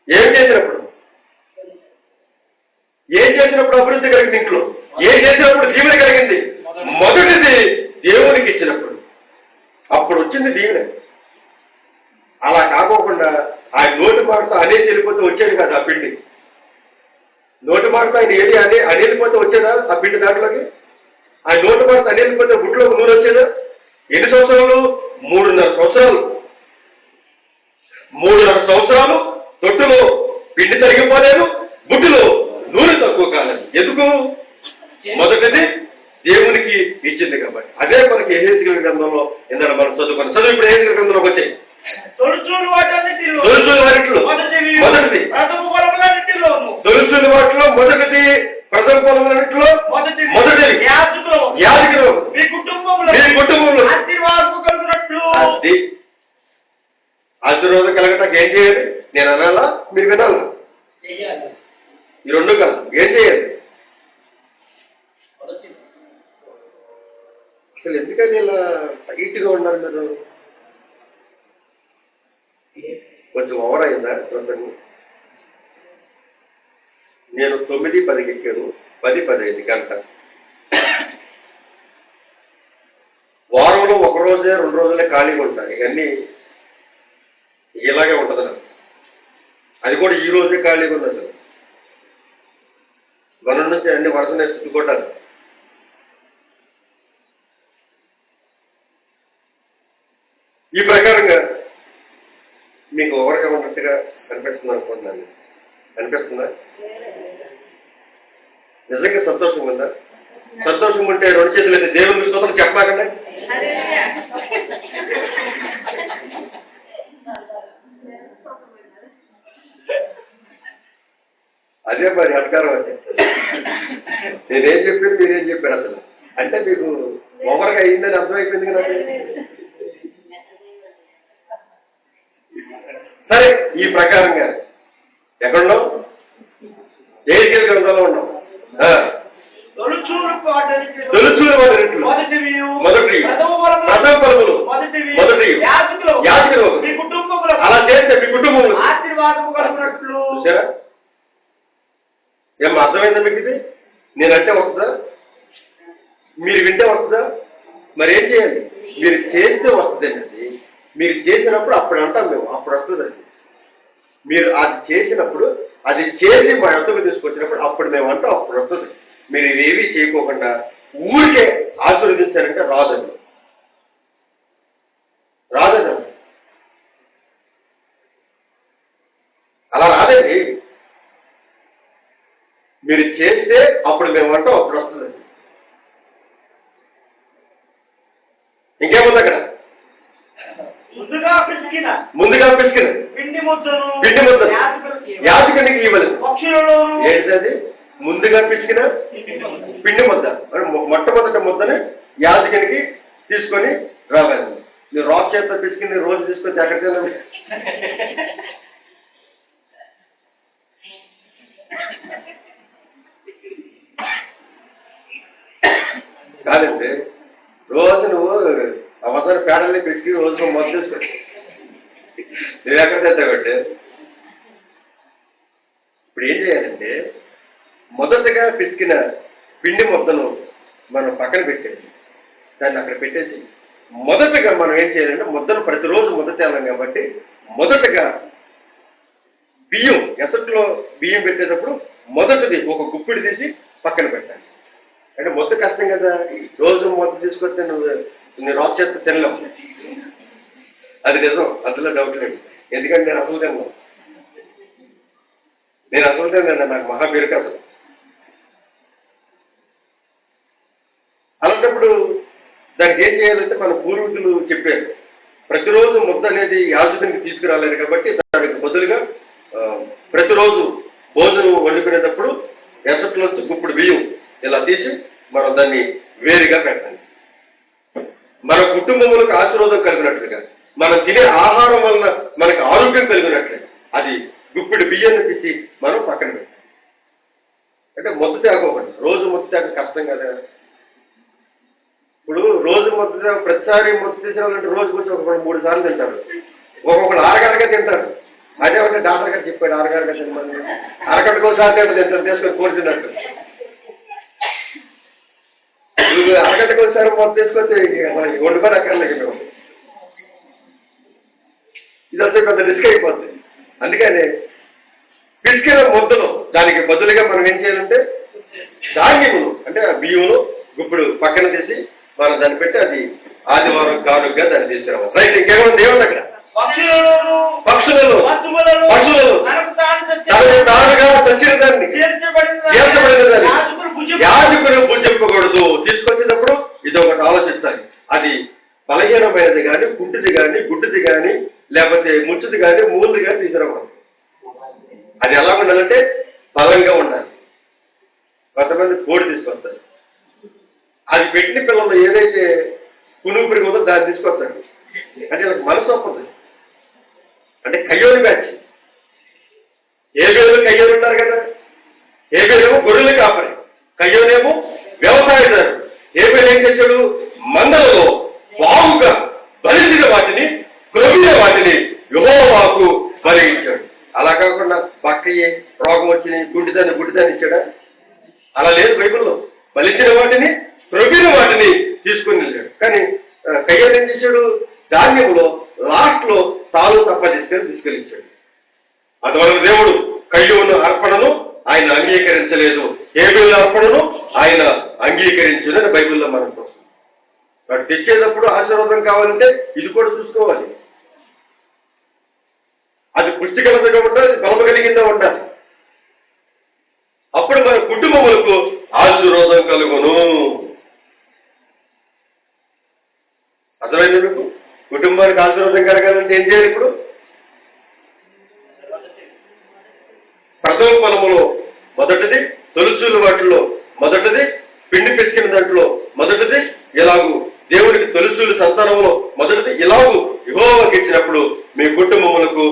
ఏం చేసినప్పుడు అభివృద్ధి కలిగింది ఇంట్లో? ఏం చేసినప్పుడు దీవెన కలిగింది? మొదటిది దేవునికి ఇచ్చినప్పుడు అప్పుడు వచ్చింది దీవెన. అలా కాకోకుండా ఆయన నోటి మాటతో అనేది వెళ్ళిపోతే వచ్చేది కాదు ఆ పిండి. నోటి మాటతో ఆయన ఏది అనేదిపోతే వచ్చేదా ఆ పిండి దాంట్లోకి? ఆయన నోటి మాటతో అనేదిపోతే గుడ్లోకి నూనె వచ్చేదా? ఎన్ని సంవత్సరాలు? 3.5 సంవత్సరాలు. 3.5 సంవత్సరాలు తొట్టులో పిండి తరిగిపోలేదు, బుడ్డిలో నూనె తక్కువ కాలేదు. ఎందుకు? మొదటిది దేవునికి ఇచ్చింది కాబట్టి. అదే మనకి యెహెజ్కేలు గ్రంథంలో ఇందాక మనం చదువుకున్నాం. చదువు ఇప్పుడు యెహెజ్కేలు గ్రంథంలోకి వచ్చాయి. తొలుచూలు వాటిలో మొదటిది తొలుచూలు వాటిలో మొదటిది ప్రథమ ఫలములన్నిటిలో మొదటిది యాజకులు మీ కుటుంబంలో అది ఆశీర్వాదం కలగటానికి ఏం చేయాలి? నేను అనాలా, మీరు వినాలా? ఈ రెండు కాదు. ఏం చేయాలి? అసలు ఎందుకని ఇలా టైట్గా ఉన్నారు మీరు? కొంచెం ఓవర్ అయిందా ప్రసంగం? నేను 9:10 ఎక్కాను, 10:10 అయింది గంట. వారంలో 1 రోజే 2 రోజులే ఖాళీగా ఉంటాయి. ఇవన్నీ ఇలాగే ఉంటుంది నాకు. అది కూడా ఈ రోజే ఖాళీగా ఉంది. అసలు మన నుంచి అన్ని వరుసనే చుట్టుకోవటాలు. ఈ ప్రకారంగా మీకు ఓవర్గా ఉన్నట్టుగా కనిపిస్తుంది అనుకుంటున్నాను. అనిపిస్తుందా? నిజంగా సంతోషంగా ఉందా? సంతోషంగా ఉంటే 2 చేతులు అయితే దేవునికి స్తోత్రం చెప్పాకండి. అదే మరి అధికారం అంటే. నేనేం చెప్పాను, మీరేం చెప్పారు అసలు అంటే మీకు ఓవర్గా అయిందని అర్థమైపోయింది కదా. సరే, ఈ ప్రకారంగా ఎక్కడున్నాం? యెహెజ్కేలు గ్రంథంలో ఉన్నాం. తొలుచూలు మొదటి ప్రథమ ఫలములు మొదటి యాజకులు అలా చేస్తే మీ కుటుంబంలో చూసారా? ఏం అర్థమైందా మీకు? ఇది నేనంటే వస్తుందా? మీరు వింటే వస్తుందా? మరి ఏం చేయాలి? మీరు చేస్తే వస్తుందండి. మీరు చేసినప్పుడు అప్పుడు అంటాం మేము, అప్పుడు వస్తుందండి. మీరు అది చేసినప్పుడు, అది చేసి మా ఎంతకు తీసుకొచ్చినప్పుడు అప్పుడు మేము అంటాం, అప్పుడు వస్తుంది. మీరు ఇవేవి చేయకోకుండా ఊరికే ఆశీర్వదించారంటే రాదండి. అలా రాదండి. మీరు చేస్తే అప్పుడు మేము అంటాం, అప్పుడు వస్తుందండి. ఇంకేముంది అక్కడ? ముందుగా పిసికిన పిండి ముద్ద యాజకునికి ఇవ్వలేదు. ఏంటది? ముందుగా పిసికిన పిండి ముద్ద. మొట్టమొదటి ముద్దని యాజకునికి తీసుకొని రావాలి. మీరు రాక్ చేత పిసికిని రోజు తీసుకొని జాగ్రత్తగా కాదండి. రోజు నువ్వు అవసరం పేడల్ని పెట్టి రోజు మొదలు చేసుకోండి. నువ్వు ఎక్కడ తెచ్చావంటే ఇప్పుడు ఏం చేయాలంటే, మొదటగా పిసికిన పిండి ముద్దను మనం పక్కన పెట్టేసి దాన్ని అక్కడ పెట్టేసి మొదటగా మనం ఏం చేయాలంటే, ముద్దను ప్రతిరోజు ముద్ద చేయాలి కాబట్టి మొదటగా బియ్యం ఎసట్లో బియ్యం పెట్టేటప్పుడు మొదటిది ఒక గుప్పిడి తీసి పక్కన పెట్టాలి. అంటే ముద్ద కష్టం కదా, రోజు ముద్ద తీసుకొస్తే నువ్వు రాక్ చేస్తే తినలేవు. అది నిజం, అందులో డౌట్ లేదు. ఎందుకంటే నేను అసలు తిన్నాను, నాకు మహాబీరు కాదు. అలాంటప్పుడు దానికి ఏం చేయాలంటే మన పూర్వీకులు చెప్పారు, ప్రతిరోజు ముద్ద అనేది యాజకునికి తీసుకురాలేదు కాబట్టి దానికి బదులుగా ప్రతిరోజు భోజనం వండుకునేటప్పుడు ఎసట్లోంచి గుప్పుడు బియ్యం ఇలా తీసి మనం దాన్ని వేరుగా పెట్టాలి. మన కుటుంబములకు ఆశీర్వాదం కలిగినట్లుగా, మనం తినే ఆహారం వలన మనకు ఆరోగ్యం కలిగినట్లుగా, అది గుప్పిడి బియ్యం తెచ్చి మనం పక్కన పెట్టాం. అంటే మొత్తం తేగోకండి, రోజు మొత్తం తేగ కష్టం కదా. ఇప్పుడు రోజు మొత్తం ప్రతిసారి మొత్తం తీసేవాళ్ళంటే రోజుకి వచ్చి ఒకళ్ళు 3 సార్లు తింటారు, ఒక్కొక్కరు అరగడగా తింటారు. అదే ఒకటి డాక్టర్ గారు చెప్పాడు, అరగడగా తినమని. అరగంటకు ఒకసారి తింటారు తీసుకొని కోరుతున్నట్టు. అరగంటకు ఒకసారి మొత్తం తీసుకొచ్చి మనకి వండుకొని అక్కర్లేదు మేము. ఇదంతా కొంత రిస్క్ అయిపోతుంది. అందుకని పిసికిన ముద్దలు దానికి బదులుగా మనం ఏం చేయాలంటే ధాన్యములు అంటే ఆ బియ్యములు గుప్పుడు పక్కన తీసి మనం దాన్ని పెట్టి అది ఆదివారం కానుకగా దాన్ని తీసుకురావాలి. రైట్, ఇంకేమైనా ఏమన్నా అక్కడ పక్షులలో చచ్చిన దాన్ని తీర్చబడిన దాన్ని యాజకులు భుజింపకూడదు. తీసుకొచ్చేటప్పుడు ఇది ఒకటి ఆలోచించాలి. అది బలహీనమైనది కానీ, గుడ్డిది కానీ, లేకపోతే ముచ్చుది కానీ, మూలది కానీ తీసుకురావాలి. అది ఎలా ఉండాలంటే బలంగా ఉండాలి. కొంతమంది కోడి తీసుకొస్తారు, అది పెట్టిన పిల్లలు ఏదైతే పునుగుపడి ఉందో దాన్ని తీసుకొస్తారు. అంటే నాకు మనసు వస్తుంది. అంటే కయ్యోని బ్యాచ్, ఏబేలు కయ్యోలు ఉన్నారు కదా. ఏబేలేమో గొర్రెలు కాపరి, కయ్యోనేమో వ్యవసాయదారు. ఏబేలు ఏం చేశాడు, మందలలో బాగుగా బలిసిన వాటిని, క్రొవ్విన వాటిని యెహోవాకు బలి ఇచ్చాడు. అలా కాకుండా పక్కయ్యే రోగం వచ్చి గుడ్డిదాన్ని ఇచ్చాడా? అలా లేదు బైబిల్లో. బలిచిన వాటిని, క్రొవ్విన వాటిని తీసుకుని వెళ్ళాడు. కానీ కయ్యోలు ఏం చేశాడు, ధాన్యంలో లాస్ట్లో తాను తప్ప తీసుకెళ్ళించాడు. అందువల్ల దేవుడు కయ్యోను అర్పణను ఆయన అంగీకరించలేదు, ఏబేలు అర్పణను ఆయన అంగీకరించదని బైబిల్లో మనం చూస్తాం. వాడు తెచ్చేటప్పుడు ఆశీర్వాదం కావాలంటే ఇది కూడా చూసుకోవాలి. అది పుష్టికరంగా ఉండాలి, బలము కలిగిందా ఉండాలి. అప్పుడు మన కుటుంబములకు ఆశీర్వాదం కలుగును. అర్థమైంది మీకు? కుటుంబానికి ఆశీర్వాదం కలగాలంటే ఏం చేయాలి? ఇప్పుడు ప్రథమ ఫలములో మొదటిది, తొలుచూలు వాటిలో మొదటిది, పిండి పిసికిన దాంట్లో మొదటిది, ఇలాగూ దేవుడికి తొలుచూలు సంతానంలో మొదటిది, ఇలాగూ యెహోవాకి ఇచ్చినప్పుడు మీ కుటుంబములకు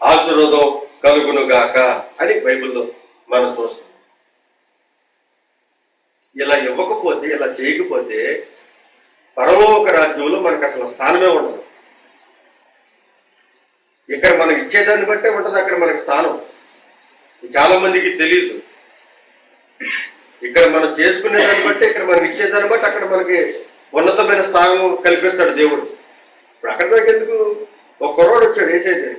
ఆశీర్వాదం కలుగునుగాక అని బైబిల్లో మనం చూస్తాం. ఇలా ఇవ్వకపోతే, ఇలా చేయకపోతే పరలోక రాజ్యంలో మనకు అసలు స్థానమే ఉండదు. ఇక్కడ మనం ఇచ్చేదాన్ని బట్టే ఉంటుంది అక్కడ మనకి స్థానం. చాలా మందికి తెలియదు. ఇక్కడ మనం చేసుకునే దాన్ని బట్టి, ఇక్కడ మనం ఇచ్చేదాన్ని బట్టి అక్కడ మనకి ఉన్నతమైన స్థానం కల్పిస్తాడు దేవుడు. ఇప్పుడు అక్కడ దాకా ఎందుకు? ఒక కుర్రోడు వచ్చాడు వేసేది.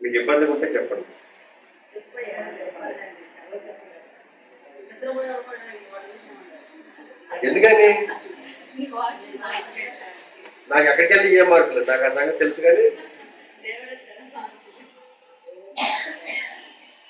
మీకు ఇబ్బంది ఉంటే చెప్పండి. ఎందుకని? నాకు ఎక్కడికి వెళ్ళి ఏం మార్పులేదు, నాకు ఆ సంగతి తెలుసు. కానీ